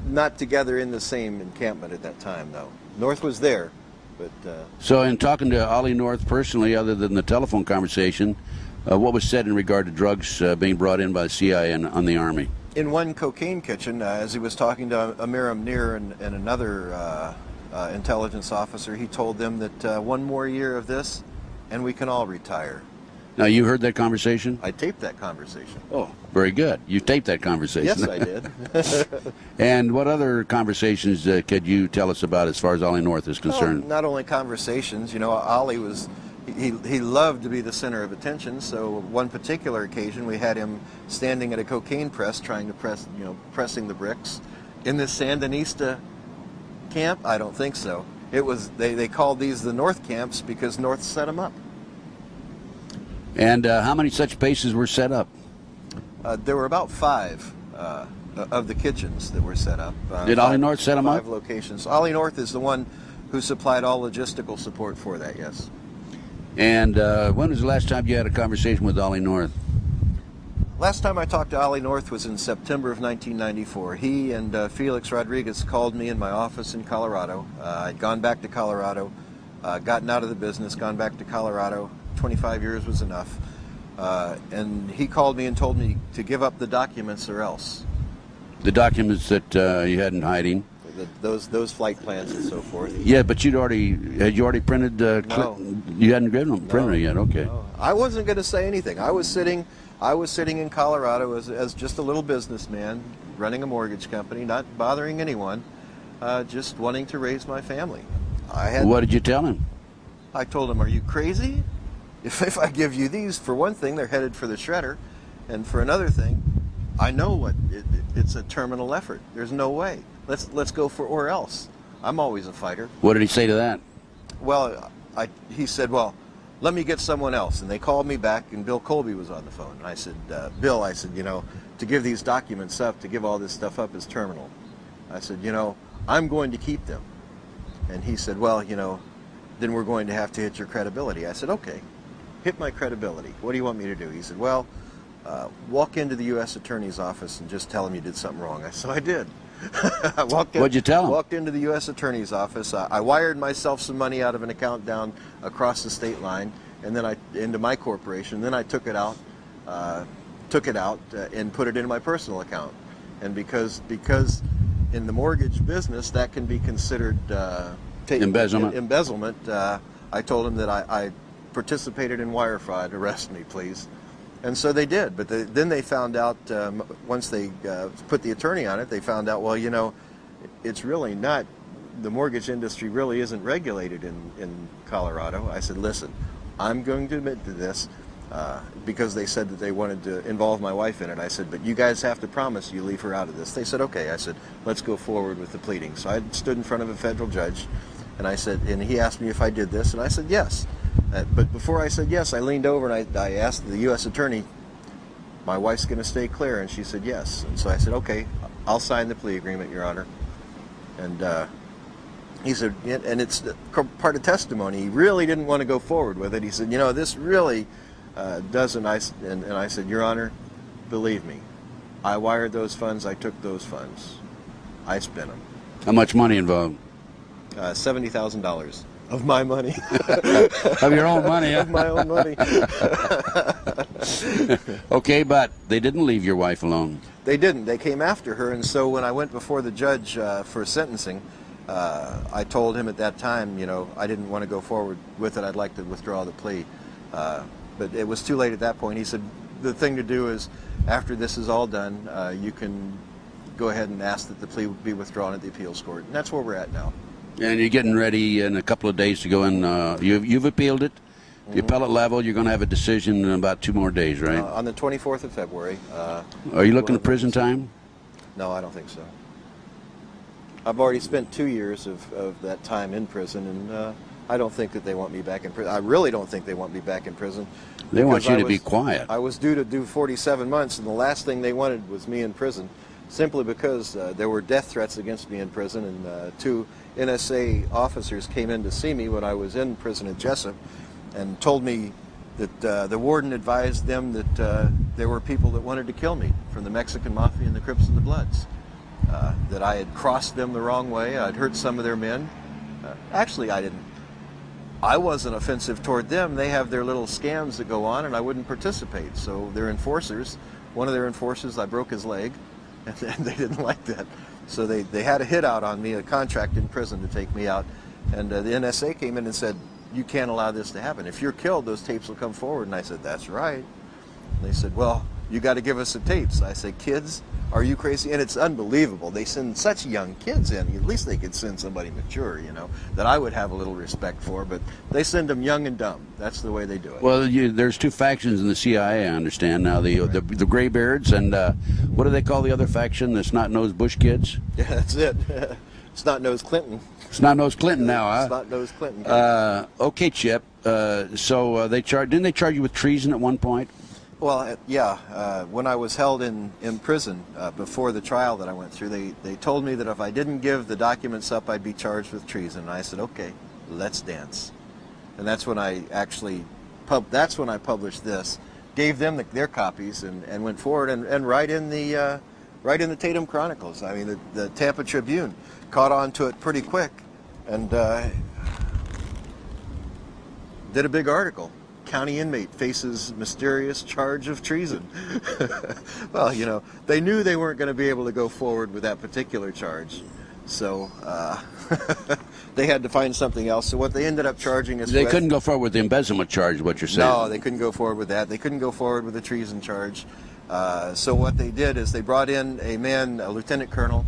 Not together in the same encampment at that time, though. North was there, but... So in talking to Ollie North personally, other than the telephone conversation, what was said in regard to drugs being brought in by the CIA and on the Army? In one cocaine kitchen, as he was talking to Amir Amnir and another intelligence officer, he told them that one more year of this and we can all retire. Now, you heard that conversation? I taped that conversation. Oh, very good. You taped that conversation. Yes, I did. And what other conversations could you tell us about as far as Ollie North is concerned? Well, not only conversations. Ollie was... He loved to be the center of attention, so one particular occasion we had him standing at a cocaine press trying to pressing the bricks. In this Sandinista camp? I don't think so. It was, they called these the North camps because North set them up. And how many such bases were set up? There were about 5 of the kitchens that were set up. Did Ollie North set them up? 5 locations. Ollie North is the one who supplied all logistical support for that, yes. And when was the last time you had a conversation with Ollie North? Last time I talked to Ollie North was in September of 1994. He and Felix Rodriguez called me in my office in Colorado. I'd gone back to Colorado, gotten out of the business, gone back to Colorado. 25 years was enough. And he called me and told me to give up the documents or else. The documents that you had in hiding? Those flight plans and so forth. Yeah, but had you already printed? No. You hadn't printed it yet. Okay. No. I wasn't going to say anything. I was sitting in Colorado as just a little businessman, running a mortgage company, not bothering anyone, just wanting to raise my family. What did you tell him? I told him, "Are you crazy? If I give you these, for one thing, they're headed for the shredder, and for another thing, I know it's a terminal effort. There's no way. Let's go for or else. I'm always a fighter." What did he say to that? Well, he said, "Well, let me get someone else." And they called me back, and Bill Colby was on the phone. And I said, "Bill," I said, to give these documents up, to give all this stuff up is terminal. I said, I'm going to keep them. And he said, "Well, then we're going to have to hit your credibility." I said, "Okay, hit my credibility. What do you want me to do?" He said, "Well, walk into the U.S. Attorney's office and just tell him you did something wrong. So I did. What'd you tell him? Walked into the U.S. Attorney's office. I wired myself some money out of an account down across the state line, and then into my corporation. Then I took it out, and put it into my personal account. And because in the mortgage business that can be considered embezzlement. I told him that I participated in wire fraud. Arrest me, please. And so they did, but then they found out, once they put the attorney on it, they found out, well, you know, it's really not, the mortgage industry really isn't regulated in Colorado. I said, listen, I'm going to admit to this, because they said that they wanted to involve my wife in it. I said, but you guys have to promise you leave her out of this. They said, okay. I said, let's go forward with the pleading. So I stood in front of a federal judge, and I said, and he asked me if I did this, and I said, yes. But before I said yes, I leaned over and I asked the U.S. Attorney, my wife's going to stay clear, and she said yes. And so I said, okay, I'll sign the plea agreement, Your Honor. And he said, and it's part of testimony, he really didn't want to go forward with it. He said, you know, this really doesn't, and I said, Your Honor, believe me, I wired those funds, I took those funds, I spent them. How much money involved? $70,000. Of my money. Of your own money, huh? Of my own money. Okay, but they didn't leave your wife alone. They didn't. They came after her, and so when I went before the judge for sentencing, I told him at that time, you know, I didn't want to go forward with it. I'd like to withdraw the plea. But it was too late at that point. He said, the thing to do is, after this is all done, you can go ahead and ask that the plea be withdrawn at the appeals court. And that's where we're at now. And you're getting ready in a couple of days to go in. You've appealed it. The appellate level, you're going to have a decision in about 2 more days, right? On the 24th of February. Are you looking at prison time? No, I don't think so. I've already spent 2 years of that time in prison, and I don't think that they want me back in prison. I really don't think they want me back in prison. They want you to be quiet. I was due to do 47 months, and the last thing they wanted was me in prison, simply because there were death threats against me in prison, and 2 NSA officers came in to see me when I was in prison at Jessup and told me that the warden advised them that there were people that wanted to kill me from the Mexican Mafia and the Crips and the Bloods, that I had crossed them the wrong way, I'd hurt some of their men. Actually, I didn't. I wasn't offensive toward them. They have their little scams that go on, and I wouldn't participate. So their enforcers, one of their enforcers, I broke his leg, and they didn't like that. So they had a hit out on me, a contract in prison to take me out. And the NSA came in and said, you can't allow this to happen. If you're killed, those tapes will come forward. And I said, that's right. And they said, well, you got to give us the tapes. I said, kids, are you crazy? And it's unbelievable. They send such young kids in. At least they could send somebody mature, you know, that I would have a little respect for. But they send them young and dumb. That's the way they do it. Well, there's 2 factions in the CIA, I understand now. The Graybeards and what do they call the other faction? The snot-nosed Bush kids? Yeah, that's it. Snot-nosed Clinton. Snot-nosed Clinton now, huh? Snot-nosed Clinton. Okay, Chip. So didn't they charge you with treason at one point? Well, yeah. When I was held in prison before the trial that I went through, they told me that if I didn't give the documents up, I'd be charged with treason. And I said, okay, let's dance. And that's when I actually published this, gave them their copies, and went forward and right in the Tatum Chronicles. I mean, the Tampa Tribune caught on to it pretty quick, and did a big article. County inmate faces mysterious charge of treason. Well, you know, they knew they weren't going to be able to go forward with that particular charge, so they had to find something else. So what they ended up charging is... They couldn't go forward with the embezzlement charge, what you're saying. No, they couldn't go forward with that. They couldn't go forward with the treason charge. So what they did is they brought in a man, a lieutenant colonel,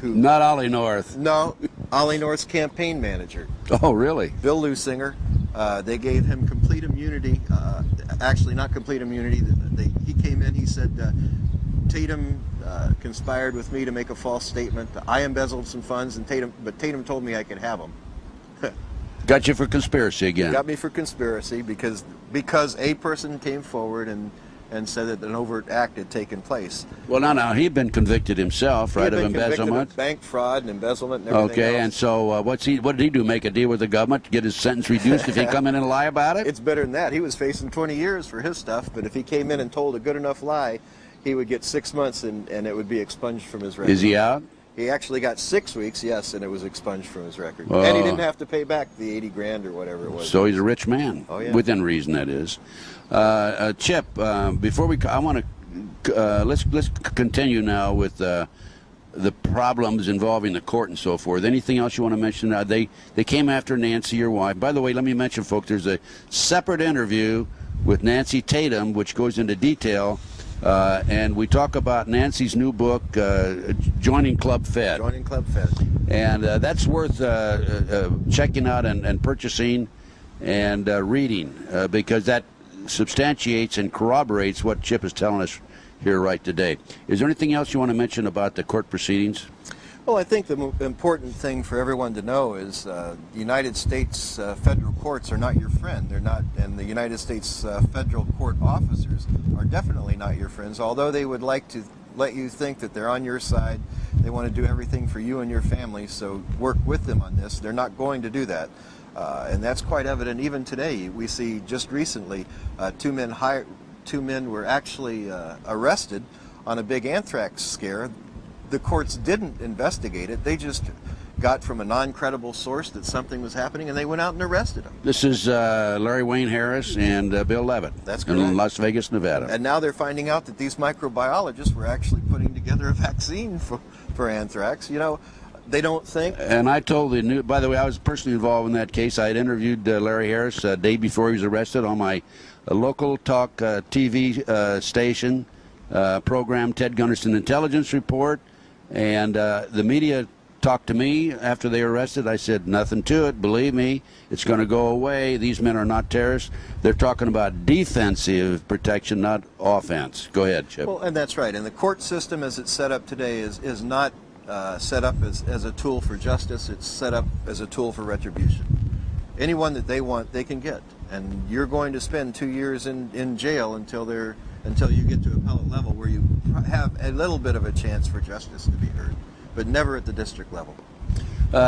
who... Not Ollie North. No, Ollie North's campaign manager. Oh, really? Bill Lusinger. They gave him complete immunity. Actually, not complete immunity. He came in, he said, Tatum conspired with me to make a false statement. I embezzled some funds, but Tatum told me I could have them. Got you for conspiracy again. Got me for conspiracy because a person came forward and and said that an overt act had taken place. Well, now he'd been convicted himself, right, He of had been convicted embezzlement. of bank fraud and embezzlement and everything Okay, else. and so what did he do? Make a deal with the government to get his sentence reduced if he come in and lie about it? It's better than that. He was facing 20 years for his stuff, but if he came in and told a good enough lie, he would get 6 months and it would be expunged from his record. Is he out? He actually got 6 weeks, yes, and it was expunged from his record. Oh. And he didn't have to pay back the 80 grand or whatever it was. So he's a rich man. Oh, yeah. Within reason, that is. Chip, before I want to let's continue now with the problems involving the court and so forth. Anything else you want to mention? They came after Nancy, your wife. By the way, let me mention, folks, there's a separate interview with Nancy Tatum, which goes into detail. And we talk about Nancy's new book, Joining Club Fed. Joining Club Fed. And that's worth checking out and purchasing and reading because that substantiates and corroborates what Chip is telling us here right today. Is there anything else you want to mention about the court proceedings? Well, I think the important thing for everyone to know is the United States federal courts are not your friend. They're not, and the United States federal court officers are definitely not your friends, although they would like to let you think that they're on your side. They want to do everything for you and your family, so work with them on this. They're not going to do that. And that's quite evident even today. We see just recently two men were actually arrested on a big anthrax scare. The courts didn't investigate it. They just got from a non-credible source that something was happening, and they went out and arrested them. This is Larry Wayne Harris and Bill Levitt. That's correct. In Las Vegas, Nevada. And now they're finding out that these microbiologists were actually putting together a vaccine for anthrax. You know, they don't think. And I told the new. By the way, I was personally involved in that case. I had interviewed Larry Harris a day before he was arrested on my local talk TV station program, Ted Gunderson Intelligence Report. And the media talked to me after they were arrested. I said, nothing to it. Believe me, it's going to go away. These men are not terrorists. They're talking about defensive protection, not offense. Go ahead, Chip. Well, and that's right. And the court system as it's set up today is not set up as a tool for justice. It's set up as a tool for retribution. Anyone that they want, they can get. And you're going to spend 2 years in jail until you get to appellate level where you have a little bit of a chance for justice to be heard, but never at the district level.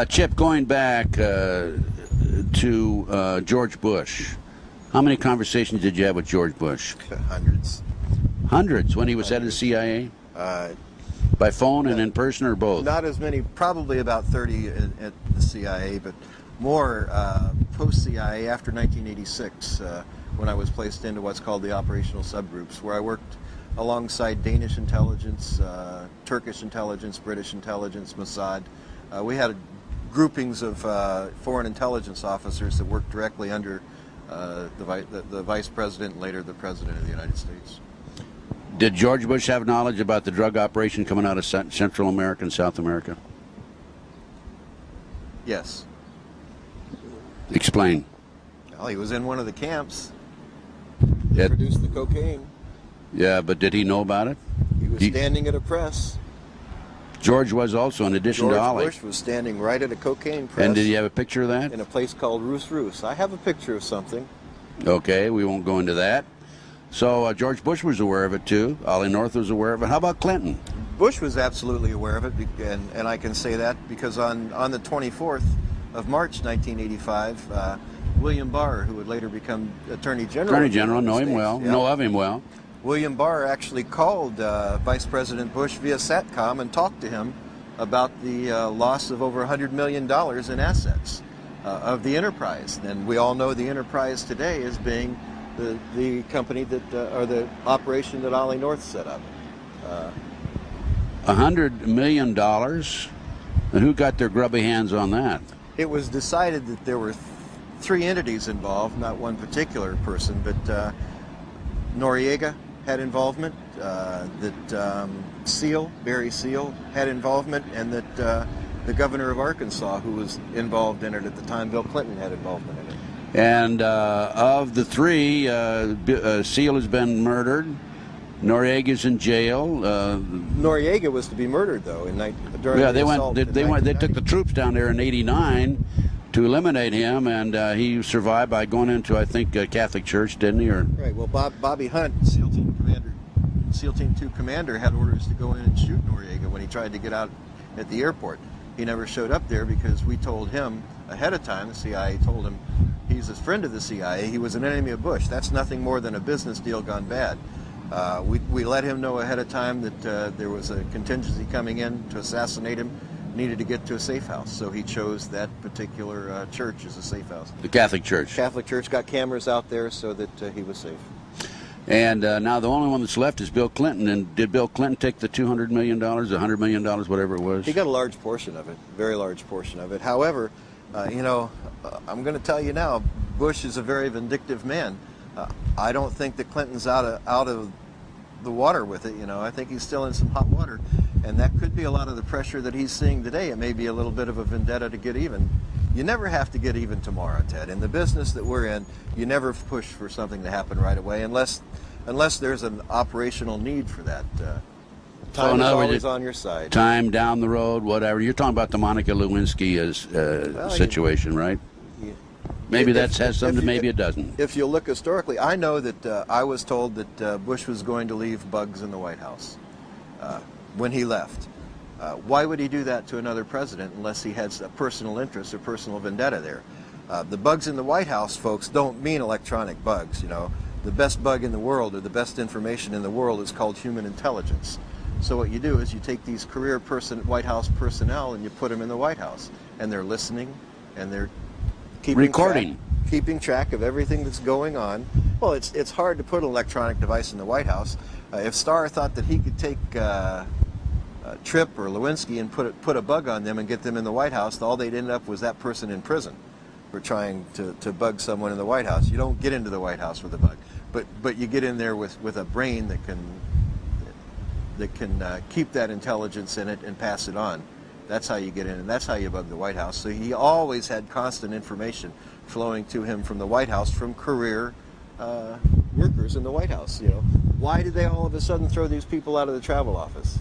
Chip, going back to George Bush, how many conversations did you have with George Bush? Hundreds. Hundreds when he was head of the CIA? By phone and in person or both? Not as many, probably about 30 at the CIA, but more post-CIA after 1986. When I was placed into what's called the operational subgroups, where I worked alongside Danish intelligence, Turkish intelligence, British intelligence, MOSSAD. We had groupings of foreign intelligence officers that worked directly under the Vice President and later the President of the United States. Did George Bush have knowledge about the drug operation coming out of Central America and South America? Yes. Explain. Well, he was in one of the camps. It Produced the cocaine. Yeah, but did he know about it? He was standing at a press. George was also, in addition to Ollie. George Bush was standing right at a cocaine press. And did he have a picture of that? In a place called Roos. I have a picture of something. Okay, we won't go into that. So George Bush was aware of it too. Ollie North was aware of it. How about Clinton? Bush was absolutely aware of it, and I can say that because on the 24th of March 1985, William Barr, who would later become Attorney General. Attorney General, know him well, know of him well. William Barr actually called Vice President Bush via SATCOM and talked to him about the loss of over $100 million in assets of the enterprise. And we all know the enterprise today as being the company that, or the operation that Ollie North set up. $100 million? And who got their grubby hands on that? It was decided that there were three entities involved, not one particular person, but Noriega had involvement, that Barry Seal had involvement, and that the governor of Arkansas, who was involved in it at the time, Bill Clinton, had involvement in it. And of the three, Seal has been murdered. Noriega's in jail. Noriega was to be murdered, though, during yeah, the assault. They took the troops down there in '89 to eliminate him, and he survived by going into, I think, a Catholic church, didn't he? Or right. Well, Bobby Hunt, SEAL Team Commander SEAL Team 2 commander had orders to go in and shoot Noriega when he tried to get out at the airport. He never showed up there because we told him ahead of time. The CIA told him he's a friend of the CIA. He was an enemy of Bush. That's nothing more than a business deal gone bad. We let him know ahead of time that there was a contingency coming in to assassinate him, needed to get to a safe house. So he chose that particular church as a safe house. The Catholic Church. Catholic Church got cameras out there so that he was safe. And now the only one that's left is Bill Clinton. And did Bill Clinton take the $200 million, $100 million, whatever it was? He got a large portion of it, very large portion of it. However, you know, I'm going to tell you now, Bush is a very vindictive man. I don't think that Clinton's out of the water with it. You know, I think he's still in some hot water, and that could be a lot of the pressure that he's seeing today. It may be a little bit of a vendetta to get even. You never have to get even tomorrow, Ted. In the business that we're in, you never push for something to happen right away unless there's an operational need for that. Time is always on your side. Time down the road, whatever. You're talking about the Monica Lewinsky situation, right? Maybe that has something, maybe it doesn't. If you look historically, I know that I was told that Bush was going to leave bugs in the White House when he left. Why would he do that to another president unless he has a personal interest or personal vendetta there? The bugs in the White House, folks, don't mean electronic bugs. You know, the best bug in the world or the best information in the world is called human intelligence. So what you do is you take these career White House personnel and you put them in the White House, and they're listening and they're keeping track of everything that's going on. Well, it's hard to put an electronic device in the White House. If Starr thought that he could take Tripp or Lewinsky and put a bug on them and get them in the White House, all they'd end up was that person in prison for trying to bug someone in the White House. You don't get into the White House with a bug, but you get in there with a brain that can keep that intelligence in it and pass it on. That's how you get in, and that's how you bug the White House. So he always had constant information flowing to him from the White House, from career workers in the White House. You know, why did they all of a sudden throw these people out of the travel office?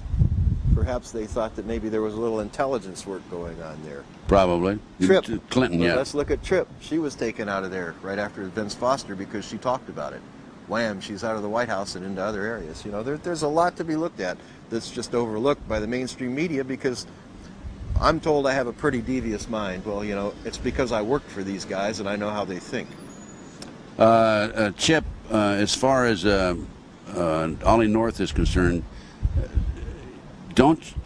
Perhaps they thought that maybe there was a little intelligence work going on there. Probably. Tripp. Clinton, yeah. Let's look at Tripp. She was taken out of there right after Vince Foster because she talked about it. Wham, she's out of the White House and into other areas. You know, there's a lot to be looked at that's just overlooked by the mainstream media because I'm told I have a pretty devious mind. Well, you know, it's because I worked for these guys and I know how they think. Chip, as far as Ollie North is concerned,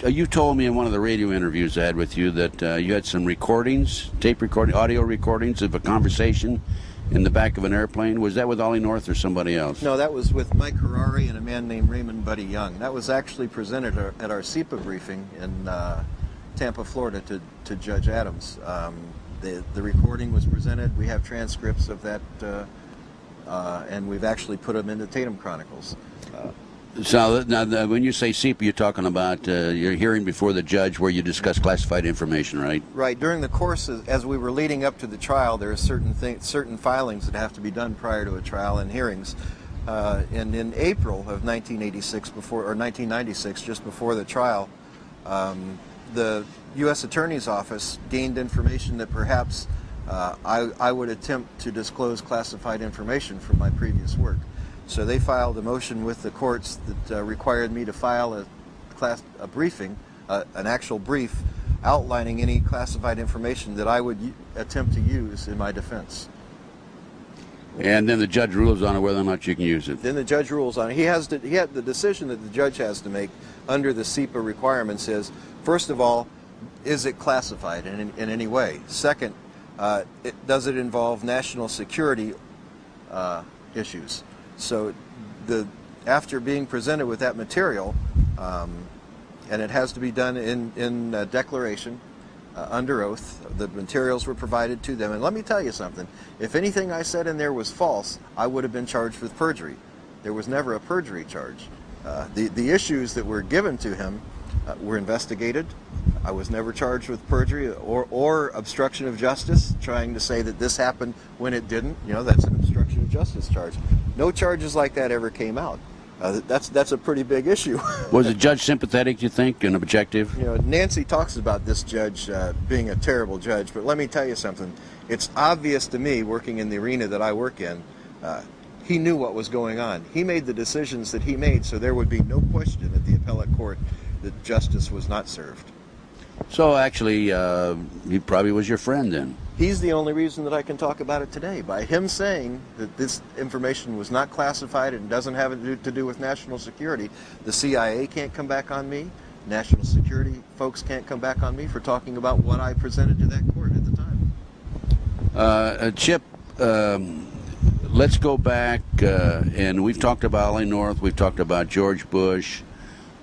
you told me in one of the radio interviews I had with you that you had some recordings, audio recordings of a conversation in the back of an airplane. Was that with Ollie North or somebody else? No, that was with Mike Harari and a man named Raymond Buddy Young. That was actually presented at our SEPA briefing in Tampa, Florida to Judge Adams. The recording was presented. We have transcripts of that, and we've actually put them in the Tatum Chronicles. So now, when you say SEPA, you're talking about your hearing before the judge where you discuss classified information, right? Right. During the course, as we were leading up to the trial, there are certain filings that have to be done prior to a trial and hearings. And in April of 1996, just before the trial, the U.S. Attorney's Office gained information that perhaps I would attempt to disclose classified information from my previous work. So they filed a motion with the courts that required me to file a briefing, an actual brief, outlining any classified information that I would attempt to use in my defense. And then the judge rules on it whether or not you can use it. Then the judge rules on it. He had the decision that the judge has to make under the SEPA requirements is, first of all, is it classified in any way? Second, does it involve national security issues? So after being presented with that material, and it has to be done in declaration, under oath, the materials were provided to them. And let me tell you something, if anything I said in there was false, I would have been charged with perjury. There was never a perjury charge. The issues that were given to him were investigated. I was never charged with perjury or obstruction of justice, trying to say that this happened when it didn't. You know, that's an obstruction of justice charge. No charges like that ever came out. That's a pretty big issue. Was the judge sympathetic, you think, and objective? You know, Nancy talks about this judge being a terrible judge, but let me tell you something. It's obvious to me, working in the arena that I work in, He knew what was going on. He made the decisions that he made, so there would be no question at the appellate court that justice was not served. So actually, he probably was your friend then. He's the only reason that I can talk about it today. By him saying that this information was not classified and doesn't have to do with national security, the CIA can't come back on me. National security folks can't come back on me for talking about what I presented to that court at the time. Chip, let's go back, and we've talked about Ollie North, we've talked about George Bush,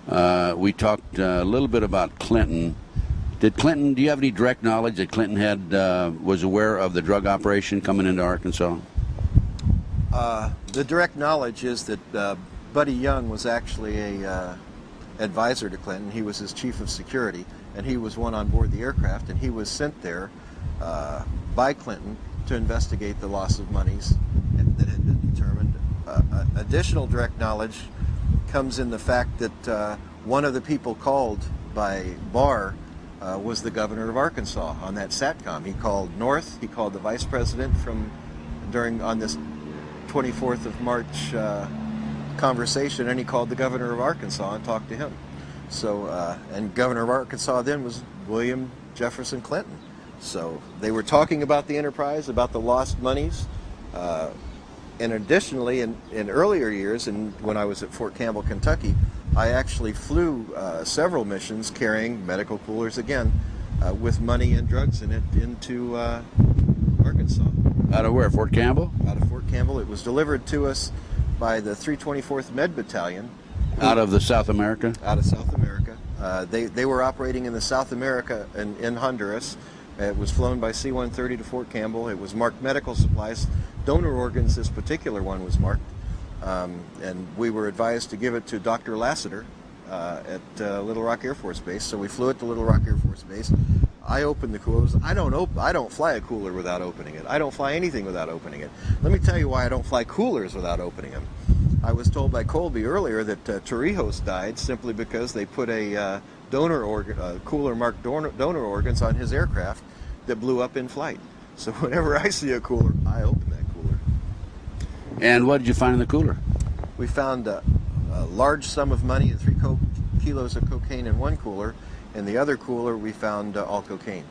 we talked a little bit about Clinton. Did Clinton, do you have any direct knowledge that Clinton had was aware of the drug operation coming into Arkansas? The direct knowledge is that Buddy Young was actually a advisor to Clinton. He was his chief of security, and he was one on board the aircraft, and he was sent there by Clinton to investigate the loss of monies that had been determined. Additional direct knowledge comes in the fact that one of the people called by Barr was the governor of Arkansas on that SATCOM. He called North, he called the vice president on this 24th of March conversation, and he called the governor of Arkansas and talked to him. So, and governor of Arkansas then was William Jefferson Clinton. So they were talking about the enterprise, about the lost monies. And additionally, in earlier years, when I was at Fort Campbell, Kentucky, I actually flew several missions carrying medical coolers again with money and drugs in it into Arkansas. Out of where, Fort Campbell? Out of Fort Campbell. It was delivered to us by the 324th Med Battalion. Out of the South America? Out of South America. They were operating in the South America in Honduras. It was flown by C-130 to Fort Campbell. It was marked medical supplies. Donor organs, this particular one was marked. And we were advised to give it to Dr. Lassiter at Little Rock Air Force Base. So we flew it to Little Rock Air Force Base. I opened the coolers. I don't fly a cooler without opening it. I don't fly anything without opening it. Let me tell you why I don't fly coolers without opening them. I was told by Colby earlier that Torrijos died simply because they put a cooler marked donor organs on his aircraft that blew up in flight. So whenever I see a cooler, I open that cooler. And what did you find in the cooler? We found a large sum of money and 3 kilos of cocaine in one cooler. In the other cooler, we found all cocaine.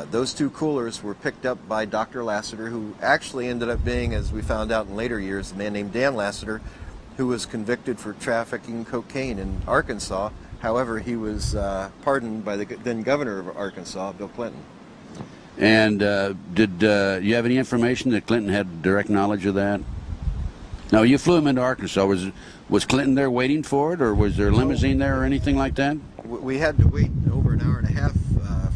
Those 2 coolers were picked up by Dr. Lassiter, who actually ended up being, as we found out in later years, a man named Dan Lassiter, who was convicted for trafficking cocaine in Arkansas. However, he was pardoned by the then governor of Arkansas, Bill Clinton. And did you have any information that Clinton had direct knowledge of that? Now, you flew him into Arkansas. Was Clinton there waiting for it, or was there a limousine there or anything like that? We had to wait over an hour and a half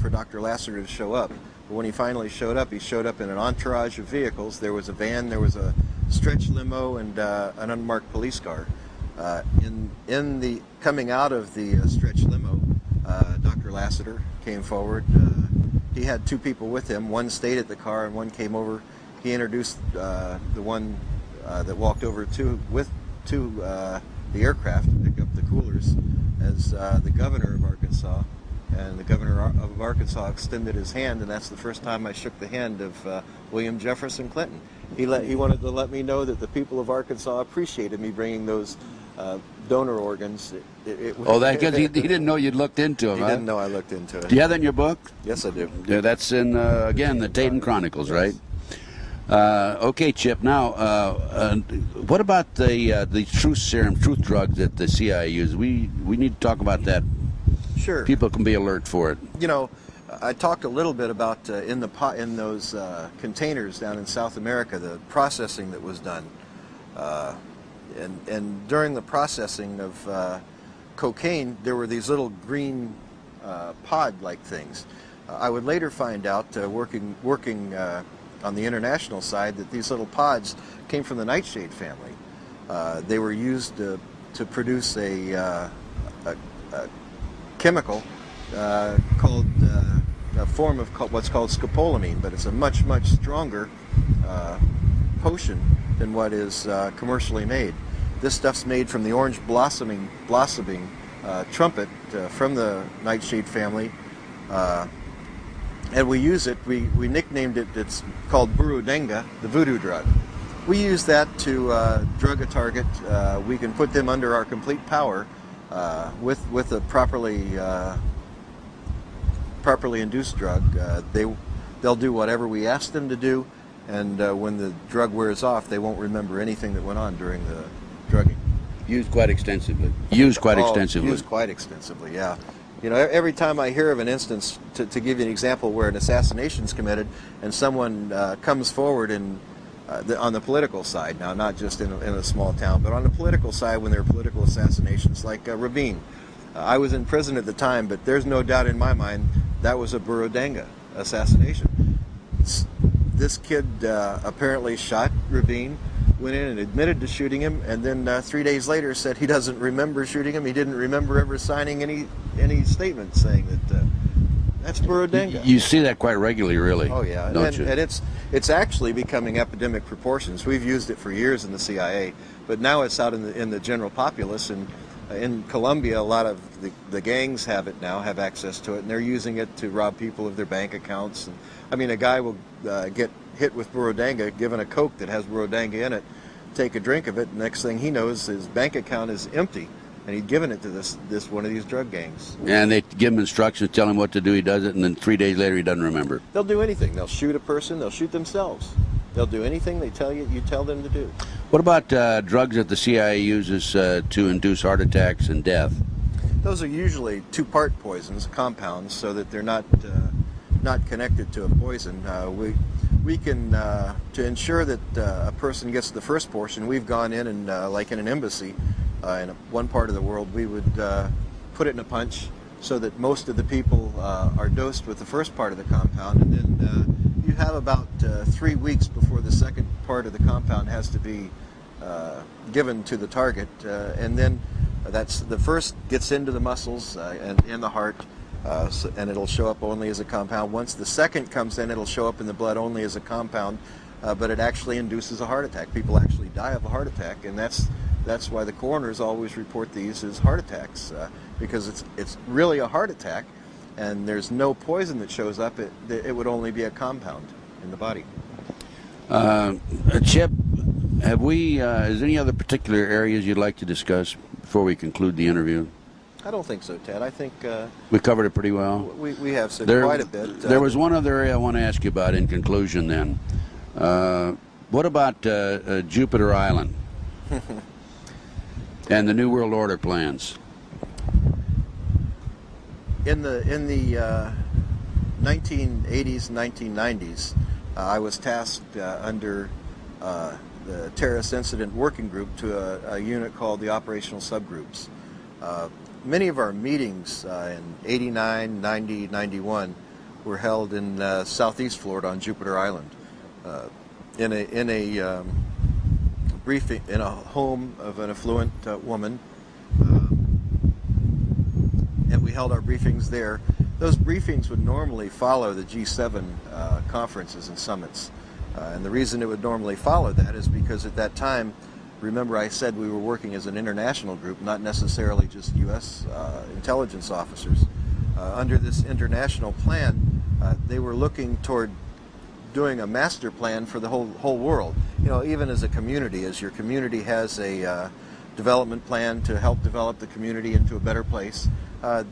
for Dr. Lassiter to show up. But when he finally showed up, he showed up in an entourage of vehicles. There was a van, there was a stretch limo, and an unmarked police car. In the coming out of the stretch limo, Dr. Lassiter came forward. He had 2 people with him. One stayed at the car, and one came over. He introduced the one that walked over to the aircraft to pick up the coolers as the governor of Arkansas. And the governor of Arkansas extended his hand, and that's the first time I shook the hand of William Jefferson Clinton. He wanted to let me know that the people of Arkansas appreciated me bringing those donor organs. Because he didn't know you'd looked into them. He didn't know I looked into it. Do you have that in your book? Yes, I do. Yeah, that's in, again, the Tatum Chronicles, right? Okay, Chip. Now, what about the truth serum, truth drugs that the CIA uses? We need to talk about that. Sure. People can be alert for it. You know, I talked a little bit about in those containers down in South America, the processing that was done, and during the processing of cocaine, there were these little green pod-like things. I would later find out, working on the international side, that these little pods came from the nightshade family. They were used to produce a chemical called a form of what's called scopolamine, but it's a much stronger potion than what is commercially made. This stuff's made from the orange blossoming trumpet from the nightshade family, and we use it. We nicknamed it. It's called Burudenga, the voodoo drug. We use that to drug a target. We can put them under our complete power with a properly induced drug. They'll do whatever we ask them to do, and when the drug wears off, they won't remember anything that went on during the drugging. Used quite extensively. Used quite extensively. Used quite extensively, yeah. You know, every time I hear of an instance, to give you an example where an assassination is committed and someone comes forward and on the political side, now not just in a small town, but on the political side when there are political assassinations like Rabin. I was in prison at the time, but there's no doubt in my mind that was a Burundanga assassination. This kid apparently shot Rabin, went in and admitted to shooting him, and then 3 days later said he doesn't remember shooting him. He didn't remember ever signing any statement saying that that's Burundanga. You see that quite regularly, really. Oh yeah, don't you? And it's actually becoming epidemic proportions. We've used it for years in the CIA, but now it's out in the general populace. And in Colombia, a lot of the gangs have it now, have access to it, and they're using it to rob people of their bank accounts. And I mean, a guy will get hit with Burundanga, given a Coke that has Burundanga in it, take a drink of it, and next thing he knows, his bank account is empty, and he'd given it to this one of these drug gangs. And they give him instructions, tell him what to do, he does it, and then 3 days later he doesn't remember. They'll do anything. They'll shoot a person, they'll shoot themselves. They'll do anything they tell you tell them to do. What about drugs that the CIA uses to induce heart attacks and death? Those are usually two-part poisons, compounds, so that they're not connected to a poison. We can, to ensure that a person gets the first portion, we've gone in and, like in an embassy, in one part of the world, we would put it in a punch so that most of the people are dosed with the first part of the compound, and then you have about 3 weeks before the second part of the compound has to be given to the target, and then that's the first gets into the muscles and in the heart, and it'll show up only as a compound. Once the second comes in, it'll show up in the blood only as a compound, but it actually induces a heart attack. People actually die of a heart attack, and that's why the coroners always report these as heart attacks, because it's really a heart attack, and there's no poison that shows up. It would only be a compound in the body. Chip, is there any other particular areas you'd like to discuss before we conclude the interview? I don't think so, Ted. I think we covered it pretty well. We have said quite a bit. There was one other area I want to ask you about in conclusion then. What about Jupiter Island and the New World Order plans? In the 1980s, 1990s, I was tasked under the Terrorist Incident Working Group to a unit called the Operational Subgroups. Many of our meetings in 89, 90, 91 were held in southeast Florida on Jupiter Island, in a briefing in a home of an affluent woman, and we held our briefings there. Those briefings would normally follow the G7 conferences and summits, and the reason it would normally follow that is because at that time, remember I said we were working as an international group, not necessarily just U.S. Intelligence officers. Under this international plan, they were looking toward doing a master plan for the whole world. You know, even as a community, as your community has a development plan to help develop the community into a better place,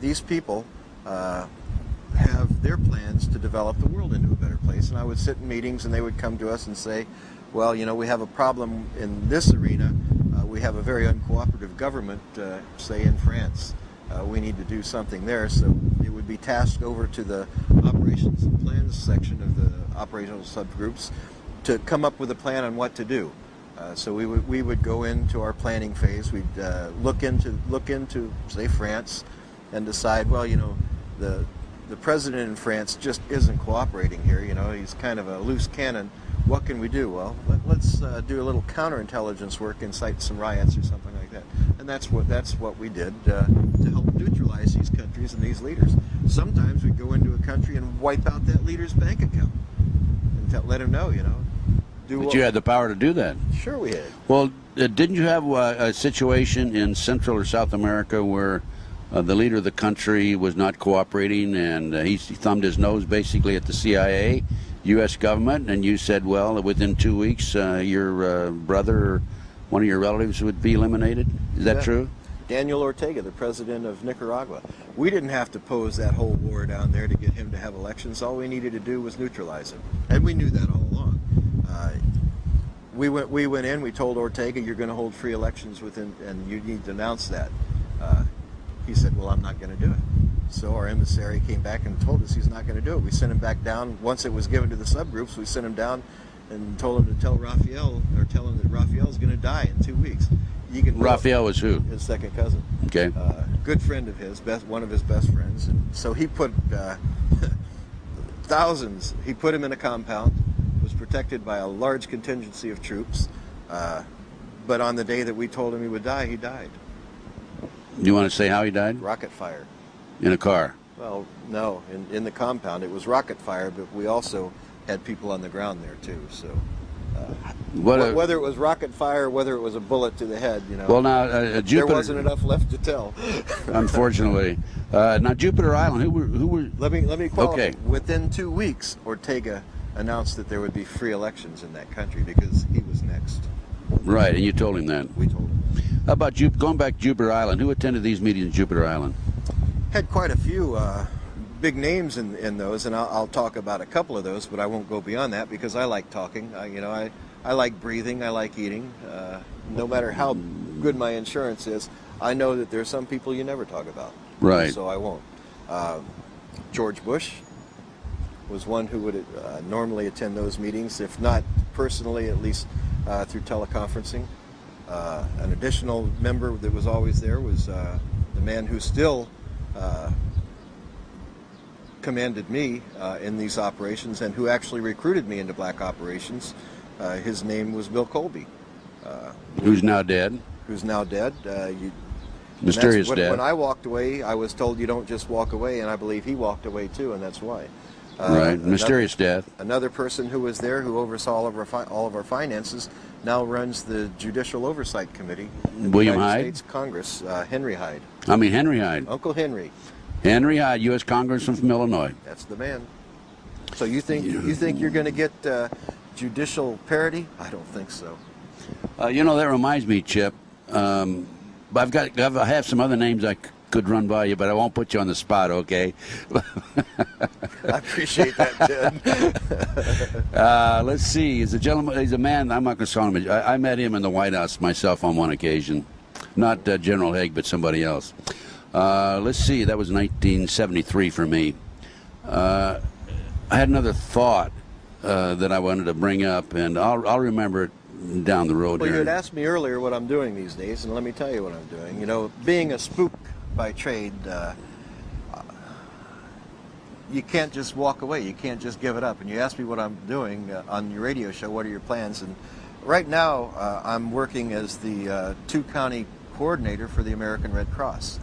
these people have their plans to develop the world into a better place. And I would sit in meetings and they would come to us and say, well, you know, we have a problem in this arena. We have a very uncooperative government, say in France. We need to do something there. So it would be tasked over to the operations and plans section of the operational subgroups to come up with a plan on what to do. So we would go into our planning phase. We'd look into say France and decide, well, you know, the president in France just isn't cooperating here. You know, he's kind of a loose cannon. What can we do? Well, let's do a little counterintelligence work, incite some riots or something like that. And that's what we did to help neutralize these countries and these leaders. Sometimes we'd go into a country and wipe out that leader's bank account and let him know, you know. But you had the power to do that. Sure we had. Well, didn't you have a situation in Central or South America where the leader of the country was not cooperating and he thumbed his nose basically at the CIA U.S. government, and you said, well, within 2 weeks, your brother or one of your relatives would be eliminated. Is that true? Daniel Ortega, the president of Nicaragua. We didn't have to pose that whole war down there to get him to have elections. All we needed to do was neutralize him, and we knew that all along. We went in. We told Ortega, "You're going to hold free elections within, and you need to announce that." He said, "Well, I'm not going to do it." So our emissary came back and told us he's not going to do it. We sent him back down. Once it was given to the subgroups, we sent him down and told him to tell Raphael, or tell him that Raphael's going to die in 2 weeks. Raphael was who? His second cousin. Okay. Good friend of his, one of his best friends. And so he put thousands. He put him in a compound. Was protected by a large contingency of troops. But on the day that we told him he would die, he died. You want to say how he died? Rocket fire. In a car? Well, no. In the compound, it was rocket fire, but we also had people on the ground there too. So. Whether it was rocket fire, whether it was a bullet to the head, you know. Well, now Jupiter. There wasn't enough left to tell. Unfortunately, now Jupiter Island. Who were? Let me qualify. Okay. Within 2 weeks, Ortega announced that there would be free elections in that country because he was next. Right, and you told him that. We told him. How about going back to Jupiter Island? Who attended these meetings in Jupiter Island? Had quite a few big names in those, and I'll talk about a couple of those, but I won't go beyond that because I like talking. I like breathing. I like eating. No matter how good my insurance is, I know that there's some people you never talk about. Right. So I won't. George Bush was one who would normally attend those meetings, if not personally, at least through teleconferencing. An additional member that was always there was the man who still commanded me in these operations and who actually recruited me into black operations. His name was Bill Colby. Who's now dead. Who's now dead. Mysterious death. When I walked away, I was told you don't just walk away, and I believe he walked away too, and that's why. Right, mysterious death. Another person who was there, who oversaw all of our finances, now runs the Judicial Oversight Committee in the William United Hyde? States Congress. Henry Hyde. Henry Hyde. Uncle Henry. Henry Hyde, U.S. Congressman from Illinois. That's the man. So you think you're going to get judicial parity? I don't think so. That reminds me, Chip. I have some other names I could run by you, but I won't put you on the spot, okay? I appreciate that, Ted. Let's see. He's a man. I'm not going to call him. I met him in the White House myself on one occasion. Not General Haig, but somebody else. Let's see. That was 1973 for me. I had another thought that I wanted to bring up, and I'll remember it down the road. Well, here. you had asked me earlier what I'm doing these days, and let me tell you what I'm doing. Being a spook by trade, you can't just walk away. You can't just give it up. And you asked me what I'm doing on your radio show. What are your plans? And right now, I'm working as the two-county coordinator for the American Red Cross.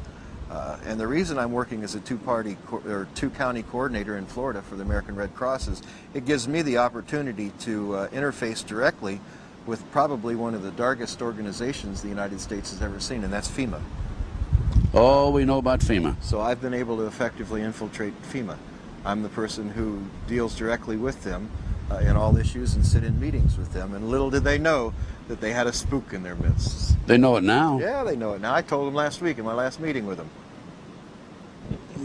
And the reason I'm working as a two-county coordinator in Florida for the American Red Cross is it gives me the opportunity to interface directly with probably one of the darkest organizations the United States has ever seen, and that's FEMA. Oh, we know about FEMA. So I've been able to effectively infiltrate FEMA. I'm the person who deals directly with them in all issues and sit in meetings with them. And little did they know that they had a spook in their midst. They know it now. Yeah, they know it now. I told them last week in my last meeting with them.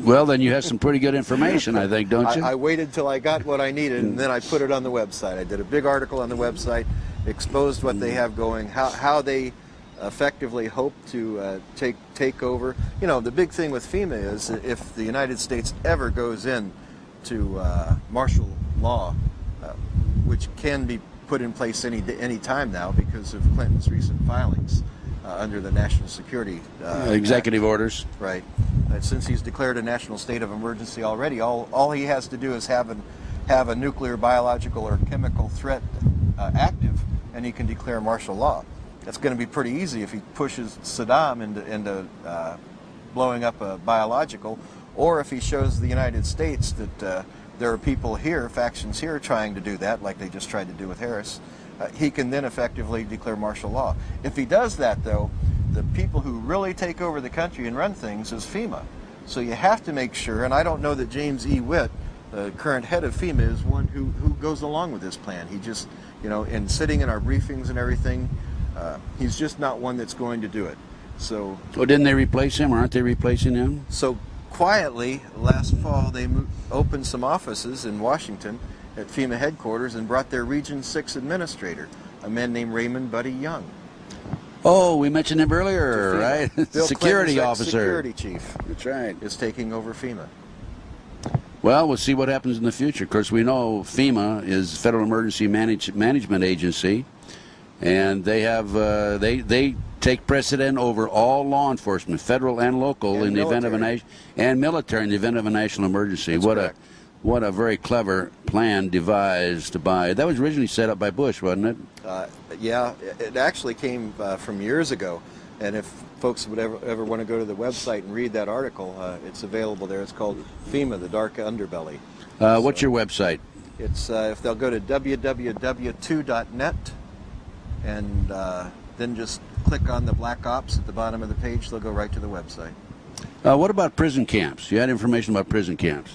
Well, then you have some pretty good information, I think, don't you? I waited till I got what I needed, and then I put it on the website. I did a big article on the website, exposed what they have going, how they effectively hope to take over. The big thing with FEMA is if the United States ever goes in to martial law, which can be put in place any time now because of Clinton's recent filings under the National Security Executive Act. orders. Right. Since he's declared a national state of emergency already, all he has to do is have a nuclear, biological, or chemical threat active, and he can declare martial law. That's going to be pretty easy if he pushes Saddam into blowing up a biological, or if he shows the United States that there are people here, factions here, trying to do that, like they just tried to do with Harris. He can then effectively declare martial law. If he does that, though, the people who really take over the country and run things is FEMA. So you have to make sure, and I don't know that James E. Witt, current head of FEMA, is one who goes along with this plan. He just, you know, in sitting in our briefings and everything, he's just not one that's going to do it. So. Well, didn't they replace him, or aren't they replacing him? So quietly, last fall, they opened some offices in Washington at FEMA headquarters and brought their Region 6 administrator, a man named Raymond Buddy Young. Oh, we mentioned him earlier, right? Bill Security Clinton's officer. Security chief. That's right. Is taking over FEMA. Well, we'll see what happens in the future. Of course, we know FEMA is Federal Emergency Management Agency, and they have they take precedent over all law enforcement, federal and local, in the event of and military in the event of a national emergency. That's What a very clever plan devised by, that was originally set up by Bush, wasn't it? Yeah, it actually came from years ago, and if folks would ever want to go to the website and read that article, it's available there. It's called FEMA, the Dark Underbelly. What's your website? It's if they'll go to www.2.net and then just click on the Black Ops at the bottom of the page, they'll go right to the website. What about prison camps? You had information about prison camps.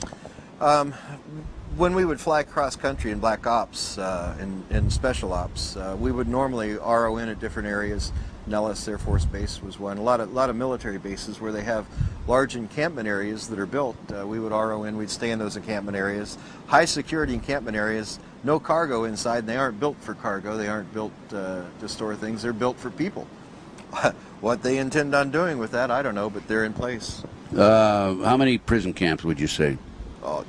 When we would fly cross country in Black Ops, in Special Ops, we would normally RO in at different areas. Nellis Air Force Base was one. A lot of military bases where they have large encampment areas that are built. We would RO in. We'd stay in those encampment areas. High security encampment areas. No cargo inside. And they aren't built for cargo. They aren't built to store things. They're built for people. What they intend on doing with that, I don't know, but they're in place. How many prison camps would you say?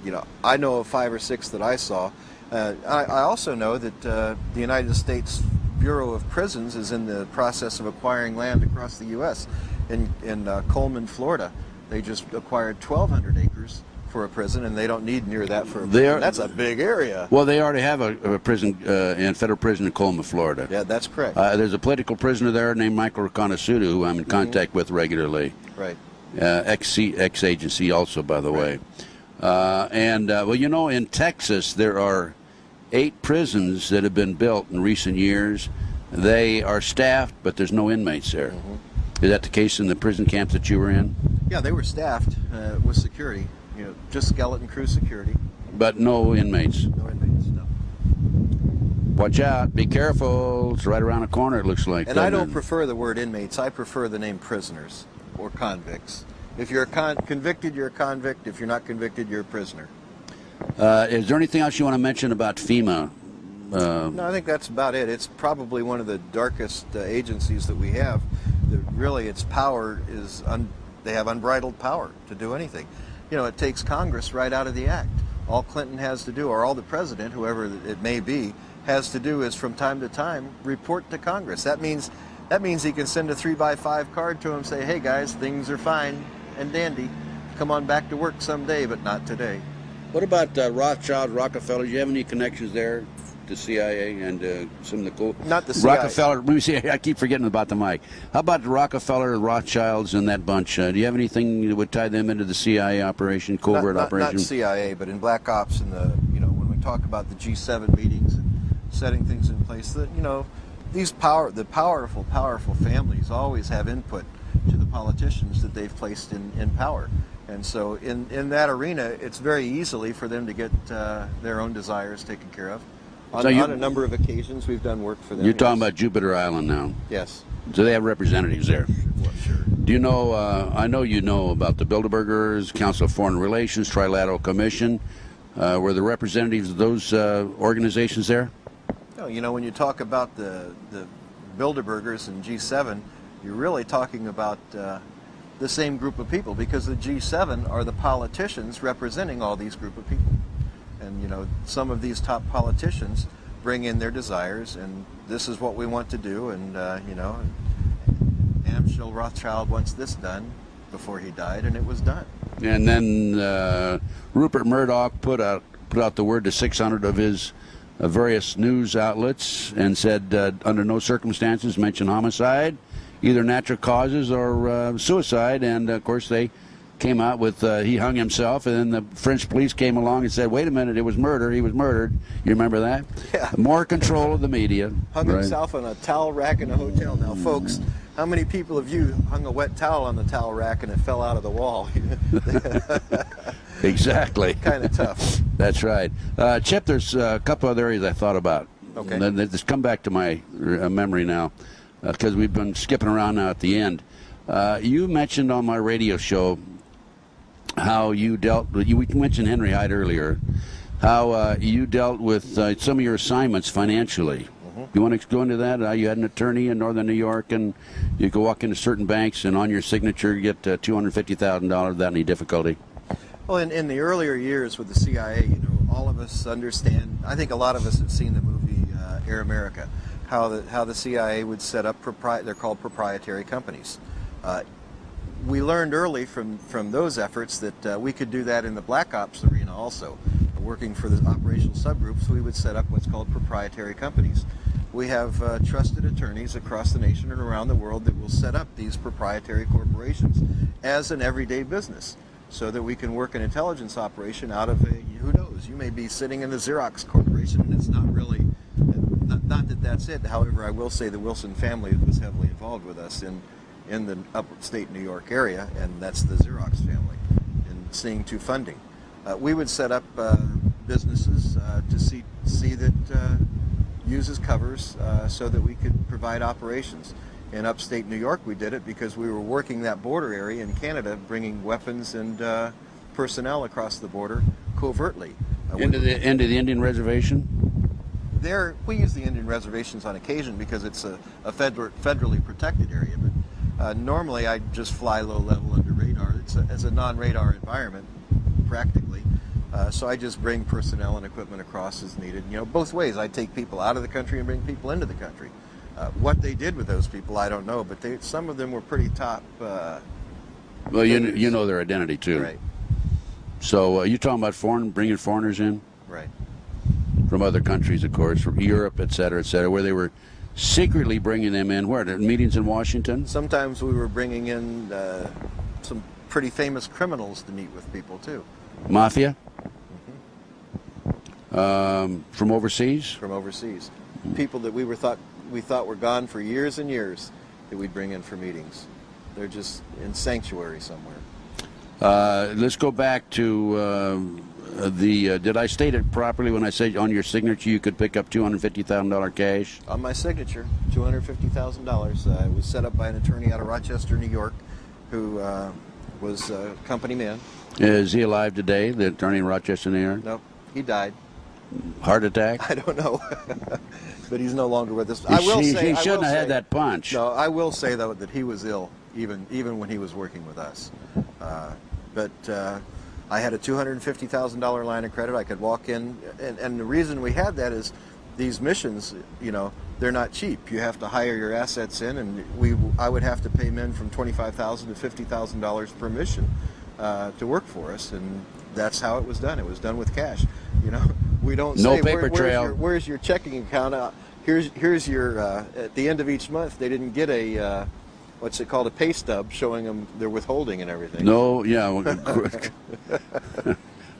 You know, I know of 5 or 6 that I saw. I also know that the United States Bureau of Prisons is in the process of acquiring land across the U.S. In Coleman, Florida. They just acquired 1,200 acres for a prison, and they don't need near that for a prison. That's a big area. Well, they already have a prison, federal prison in Coleman, Florida. Yeah, that's correct. There's a political prisoner there named Michael Reconnaissance, who I'm in contact with regularly. Right. Ex-agency also, by the way. Well, you know, in Texas, there are 8 prisons that have been built in recent years. They are staffed, but there's no inmates there. Is that the case in the prison camps that you were in? Yeah, they were staffed with security, you know, just skeleton crew security. But no inmates? No inmates, no. Watch out. Be careful. It's right around the corner, it looks like. And I don't prefer the word inmates. I prefer the name prisoners or convicts. If you're convicted, you're a convict. If you're not convicted, you're a prisoner. Is there anything else you want to mention about FEMA? No, I think that's about it. It's probably one of the darkest agencies that we have. Really, its power is, they have unbridled power to do anything. You know, it takes Congress right out of the act. All Clinton has to do, or all the president, whoever it may be, has to do is from time to time report to Congress. That means he can send a 3x5 card to him, say, hey guys, things are fine and dandy. Come on back to work someday, but not today. What about Rothschild, Rockefeller? Do you have any connections there to CIA and some of the cool? Not the CIA. Rockefeller. Let me see. I keep forgetting about the mic. How about the Rockefeller, Rothschilds, and that bunch? Do you have anything that would tie them into the CIA operation, covert operation? Not CIA, but in Black Ops and when we talk about the G7 meetings and setting things in place, that the powerful families always have input to the politicians that they've placed in power. And so in that arena, it's very easily for them to get their own desires taken care of. On a number of occasions, we've done work for them. You're talking about Jupiter Island now? Yes. So they have representatives there? Well, sure. Do you know, I know you know about the Bilderbergers, Council of Foreign Relations, Trilateral Commission. Were the representatives of those organizations there? No, you know, when you talk about the Bilderbergers and G7, you're really talking about the same group of people, because the G7 are the politicians representing all these group of people. And, you know, some of these top politicians bring in their desires, and this is what we want to do, and, you know, Amschel Rothschild wants this done before he died, and it was done. And then Rupert Murdoch put out the word to 600 of his various news outlets and said, under no circumstances mention homicide, either natural causes or suicide. And, of course, they came out with he hung himself, and then the French police came along and said, wait a minute, it was murder, he was murdered. You remember that? Yeah. More control of the media. Hung himself on a towel rack in a hotel. Now, folks, how many people have you hung a wet towel on the towel rack and it fell out of the wall? Exactly. Kind of tough. That's right. Chip, there's a couple other areas I thought about. Okay. And they just come back to my memory now, because we've been skipping around now at the end. You mentioned on my radio show how you dealt with, we mentioned Henry Hyde earlier, how you dealt with some of your assignments financially. You want to go into that? You had an attorney in northern New York, and you could walk into certain banks, and on your signature you get $250,000 without any difficulty. Well, in the earlier years with the CIA, you know, all of us understand. I think a lot of us have seen the movie Air America, how the CIA would set up they're called proprietary companies. We learned early from those efforts that we could do that in the Black Ops arena also. Working for the operational subgroups, we would set up what's called proprietary companies. We have trusted attorneys across the nation and around the world that will set up these proprietary corporations as an everyday business, so that we can work an intelligence operation out of who knows, you may be sitting in the Xerox Corporation and it's not really, not that that's it. However, I will say the Wilson family was heavily involved with us in the upstate New York area, and that's the Xerox family, in seeing to funding. We would set up businesses to see that use as covers so that we could provide operations. In upstate New York, we did it because we were working that border area in Canada, bringing weapons and personnel across the border covertly. Into the Indian reservation? There, we use the Indian reservations on occasion because it's a federally protected area. But normally, I just fly low level under radar. It's a non-radar environment, practically. So I just bring personnel and equipment across as needed. You know, both ways. I take people out of the country and bring people into the country. What they did with those people, I don't know, but some of them were pretty top. Well, you know their identity too. Right. So you're talking about bringing foreigners in? Right. From other countries, of course, from Europe, et cetera, where they were secretly bringing them in. Where? Meetings in Washington? Sometimes we were bringing in some pretty famous criminals to meet with people too. Mafia? From overseas? From overseas. People that we thought were gone for years and years that we'd bring in for meetings. They're just in sanctuary somewhere. Let's go back to did I state it properly when I said on your signature you could pick up $250,000 cash? On my signature, $250,000. It was set up by an attorney out of Rochester, New York, who was a company man. Is he alive today, the attorney in Rochester, New York? Nope, he died. Heart attack? I don't know. But he's no longer with us. He shouldn't have had that punch. No, I will say, though, that he was ill, even when he was working with us. But I had a $250,000 line of credit. I could walk in, and the reason we had that is these missions, you know, they're not cheap. You have to hire your assets in, and I would have to pay men from $25,000 to $50,000 per mission to work for us, and that's how it was done. It was done with cash. You know, we don't no say paper trail. Where's your checking account? Here's your at the end of each month. They didn't get a what's it called, a pay stub showing them their withholding and everything. No, yeah,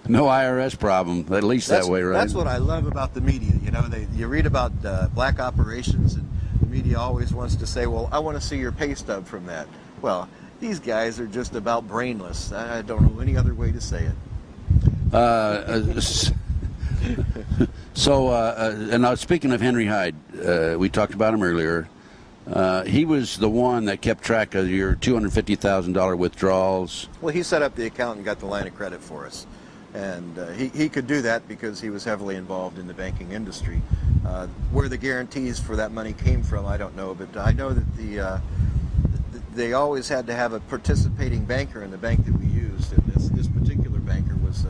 no IRS problem. At least that way, right? That's what I love about the media. You know, you read about black operations, and the media always wants to say, "Well, I want to see your pay stub from that." Well, these guys are just about brainless. I don't know any other way to say it. And now speaking of Henry Hyde, we talked about him earlier. He was the one that kept track of your $250,000 withdrawals. Well, he set up the account and got the line of credit for us. And he could do that because he was heavily involved in the banking industry. Where the guarantees for that money came from, I don't know. But I know that they always had to have a participating banker in the bank that we used. And this particular banker was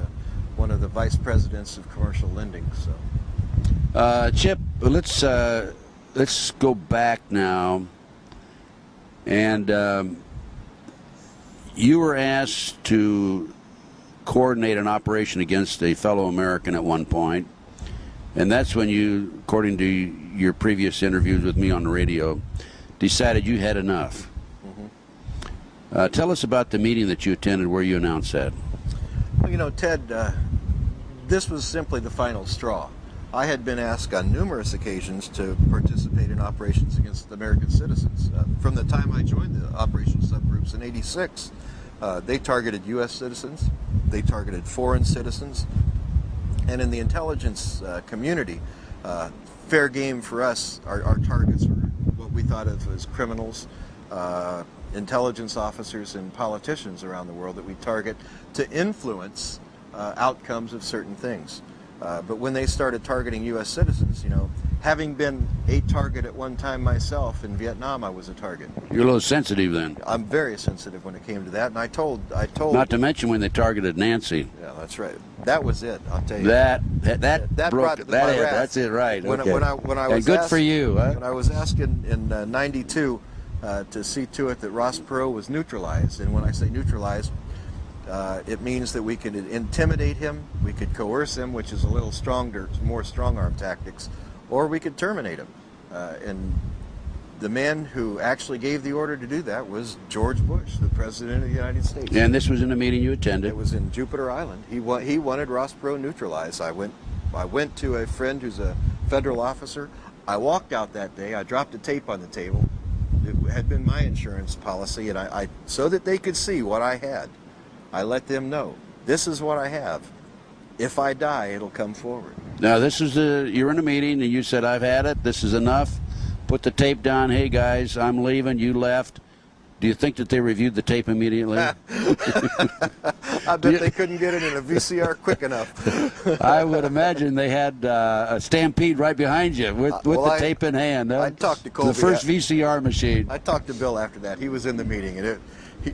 one of the vice presidents of commercial lending. So, Chip, let's go back now. And you were asked to coordinate an operation against a fellow American at one point, and that's when you, according to your previous interviews with me on the radio, decided you had enough. Mm-hmm. Tell us about the meeting that you attended where you announced that. Well, you know, Ted, this was simply the final straw. I had been asked on numerous occasions to participate in operations against American citizens. From the time I joined the operations subgroups in '86, they targeted U.S. citizens, they targeted foreign citizens, And in the intelligence community, fair game for us, our targets were what we thought of as criminals, intelligence officers, and politicians around the world that we target to influence outcomes of certain things. But when they started targeting U.S. citizens, you know, having been a target at one time myself in Vietnam, I was a target. You're a little sensitive then. I'm very sensitive when it came to that, and I told. Not to mention when they targeted Nancy. Yeah, that's right. That was it. I'll tell you. That brought broke my that. wrath. That's it, right? When, Okay. when I was and good asked, for you. Huh? When I was asked in '92 to see to it that Ross Perot was neutralized, and when I say neutralized, it means that we could intimidate him, we could coerce him, which is a little stronger, more strong-arm tactics, or we could terminate him. And the man who actually gave the order to do that was George Bush, the President of the United States. And this was in a meeting you attended. It was in Jupiter Island. He wanted Ross Perot neutralized. I went to a friend who's a federal officer. I walked out that day. I dropped a tape on the table. It had been my insurance policy, and I so that they could see what I had, I let them know, this is what I have. If I die, it'll come forward. Now, this is you're in a meeting, and you said, I've had it. This is enough. Put the tape down. Hey, guys, I'm leaving. You left. Do you think that they reviewed the tape immediately? I bet they couldn't get it in a VCR quick enough. I would imagine they had a stampede right behind you with the tape in hand. I talked to Colby. The first VCR machine. I talked to Bill after that. He was in the meeting, and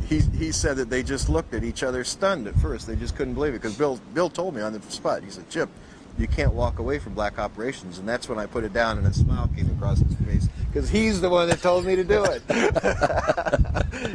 he said that they just looked at each other stunned at first. They just couldn't believe it, because Bill told me on the spot. He said, Chip, you can't walk away from black operations. And that's when I put it down, and a smile came across his face, because he's the one that told me to do it.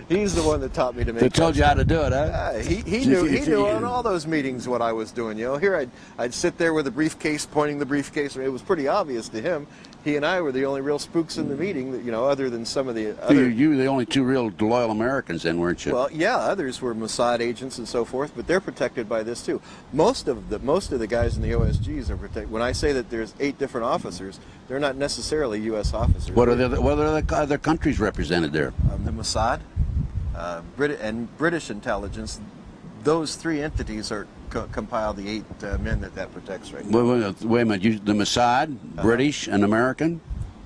He's the one that taught me to make it. They told you how to do it, huh? He knew in all those meetings what I was doing. You know, here I'd sit there with a briefcase, pointing the briefcase. It was pretty obvious to him. He and I were the only real spooks in the meeting, that, you know, other than some of the other... You were the only two real loyal Americans then, weren't you? Well, yeah, others were MOSSAD agents and so forth, but they're protected by this too. Most of the guys in the OSGs are protected. When I say that there's 8 different officers, they're not necessarily U.S. officers. What are the other countries represented there? The MOSSAD, and British intelligence. Those 3 entities are compile the 8 men that protects right now. Wait a minute. The MOSSAD, British and American?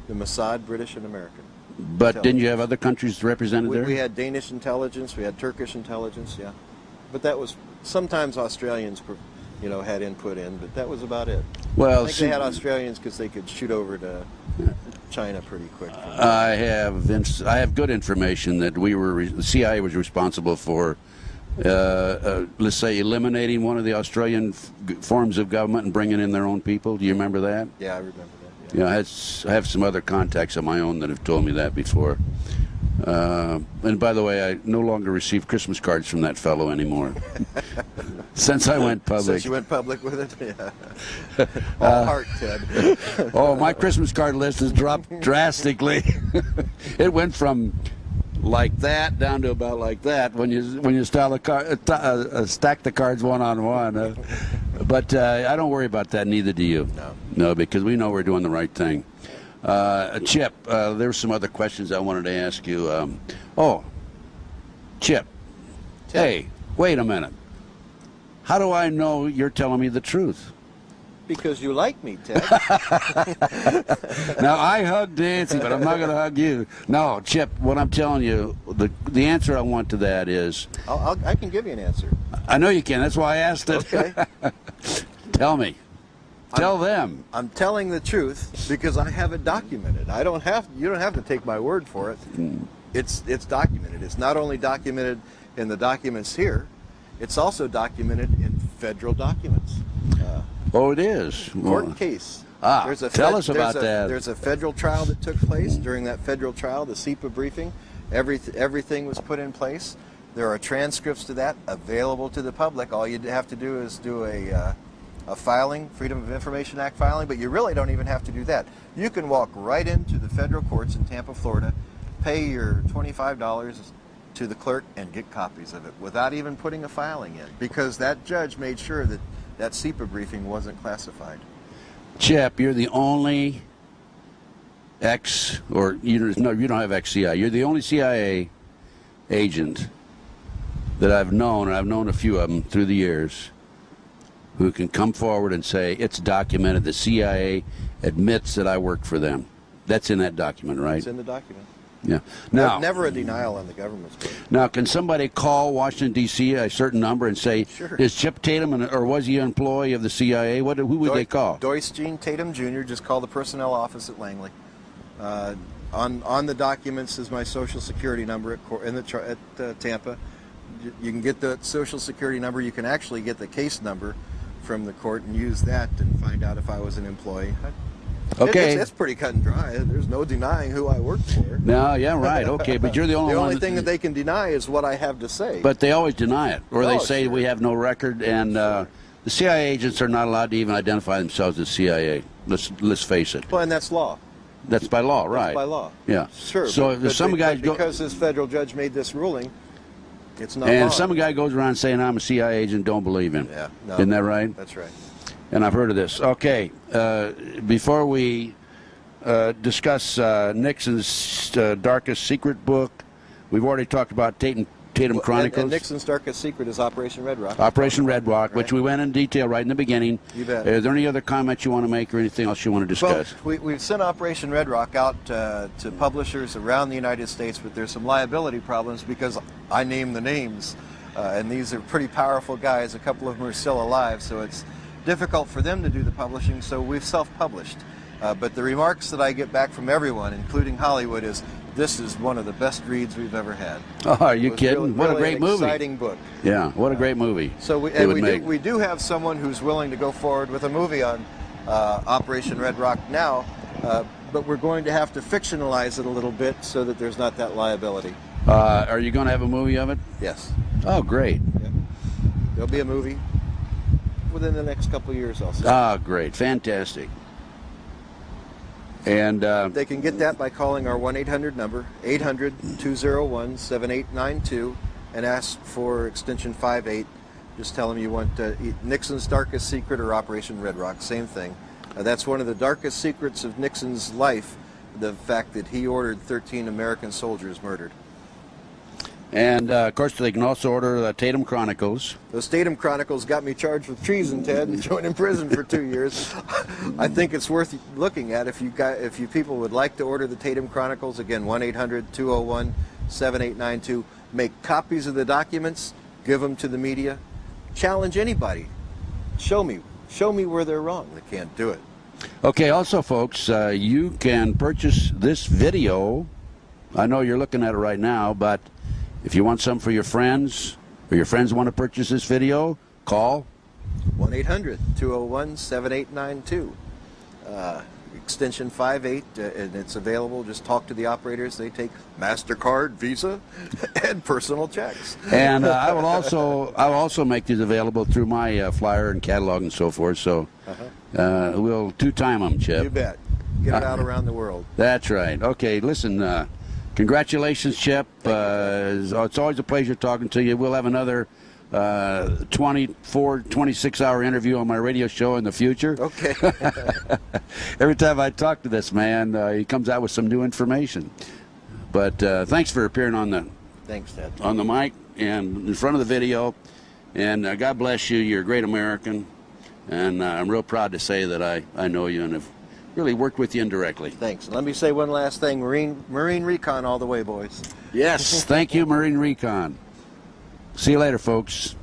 The MOSSAD, British and American. But didn't you have other countries represented there? We had Danish intelligence, we had Turkish intelligence, yeah. But that was, sometimes Australians, you know, had input in, but that was about it. Well, I think they had Australians because they could shoot over to China pretty quick. I have good information that the CIA was responsible for, let's say, eliminating one of the Australian forms of government and bringing in their own people. Do you remember that? Yeah, I remember that. Yeah, I have some other contacts of my own that have told me that before. And by the way, I no longer receive Christmas cards from that fellow anymore. Since I went public. Since you went public with it? Yeah. All heart, Ted. Oh, my Christmas card list has dropped drastically. It went from like that down to about like that when you stack the cards one on one. But I don't worry about that. Neither do you. No, because we know we're doing the right thing. Chip, there were some other questions I wanted to ask you. Chip. Ted. Hey, wait a minute. How do I know you're telling me the truth? Because you like me, Ted. Now, I hugged Nancy, but I'm not going to hug you. No, Chip, what I'm telling you, the answer I want to that is... I can give you an answer. I know you can. That's why I asked it. Okay. Tell me. Tell them. I'm telling the truth because I have it documented. You don't have to take my word for it. It's documented. It's not only documented in the documents here, it's also documented in federal documents. Oh, it is. Court case. Tell us about that. There's a federal trial that took place. During that federal trial, the SEPA briefing, everything was put in place. There are transcripts to that available to the public. All you have to do is do a filing, Freedom of Information Act filing, but you really don't even have to do that. You can walk right into the federal courts in Tampa, Florida, pay your $25 to the clerk, and get copies of it without even putting a filing in, because that judge made sure that that SEPA briefing wasn't classified. Chip, you're the only you don't have ex-CIA. You're the only CIA agent that I've known, and I've known a few of them through the years, who can come forward and say, it's documented, the CIA admits that I worked for them. That's in that document, right? It's in the document. Yeah. Now, never a denial on the government's part. Now, can somebody call Washington, D.C., a certain number and say, Sure. is Chip Tatum, or was he an employee of the CIA? Who would they call? Doyce Gene Tatum Jr., just call the personnel office at Langley. On the documents is my Social Security number at Tampa. You can get the Social Security number. You can actually get the case number from the court and use that and find out if I was an employee. Okay. It's pretty cut and dry. There's no denying who I work for. No, yeah, right. Okay, but you're the only The one. only thing that they can deny is what I have to say. But they always deny it, or they say sure. we have no record, and the CIA agents are not allowed to even identify themselves as CIA. Let's face it. Well, and that's law. That's by law, right? That's by law. Yeah. Sure. So if some guys go, because this federal judge made this ruling, it's not and law. some guy goes around saying I'm a CIA agent, don't believe him. Yeah. No, Isn't that right? That's right. And I've heard of this. Okay. Before we discuss Nixon's darkest secret book, we've already talked about Tatum Chronicles. And Nixon's darkest secret is Operation Red Rock. Operation Red Rock, which we went in detail right in the beginning. You bet. Is there any other comments you want to make or anything else you want to discuss? Well, we've sent Operation Red Rock out to publishers around the United States, but there's some liability problems because I name the names, and these are pretty powerful guys. A couple of them are still alive, so it's difficult for them to do the publishing, so we've self-published. But the remarks that I get back from everyone, including Hollywood, is this is one of the best reads we've ever had. Oh, are you kidding? What a great movie. Exciting book. Yeah, what a great movie. So we do have someone who's willing to go forward with a movie on Operation Red Rock now, but we're going to have to fictionalize it a little bit so that there's not that liability. Are you going to have a movie of it? Yes. Oh, great. Yeah. There'll be a movie within the next couple of years, I'll say. Ah, great. Fantastic. And they can get that by calling our 1-800 number, 800-201-7892, and ask for extension 58. Just tell them you want Nixon's darkest secret or Operation Red Rock, same thing. That's one of the darkest secrets of Nixon's life, the fact that he ordered 13 American soldiers murdered. And, of course, they can also order the Tatum Chronicles. Those Tatum Chronicles got me charged with treason, Ted, and thrown in prison for 2 years. I think it's worth looking at if you people would like to order the Tatum Chronicles. Again, 1-800-201-7892. Make copies of the documents. Give them to the media. Challenge anybody. Show me where they're wrong. They can't do it. Okay, also, folks, you can purchase this video. I know you're looking at it right now, but if you want some for your friends, or your friends want to purchase this video, call 1-800-201-7892. Extension 58, and it's available. Just talk to the operators. They take MasterCard, Visa, and personal checks. And I will also make these available through my flyer and catalog and so forth. So we'll two-time them, Chip. You bet. Get it out around the world. That's right. Okay, listen. Congratulations, Chip. It's always a pleasure talking to you. We'll have another 26-hour interview on my radio show in the future. Okay. Every time I talk to this man, he comes out with some new information. But thanks for appearing on the mic and in front of the video. And God bless you. You're a great American. And I'm real proud to say that I know you and have really worked with you indirectly. Thanks. Let me say one last thing. Marine Recon all the way, boys. Yes. Thank you, Marine Recon. See you later, folks.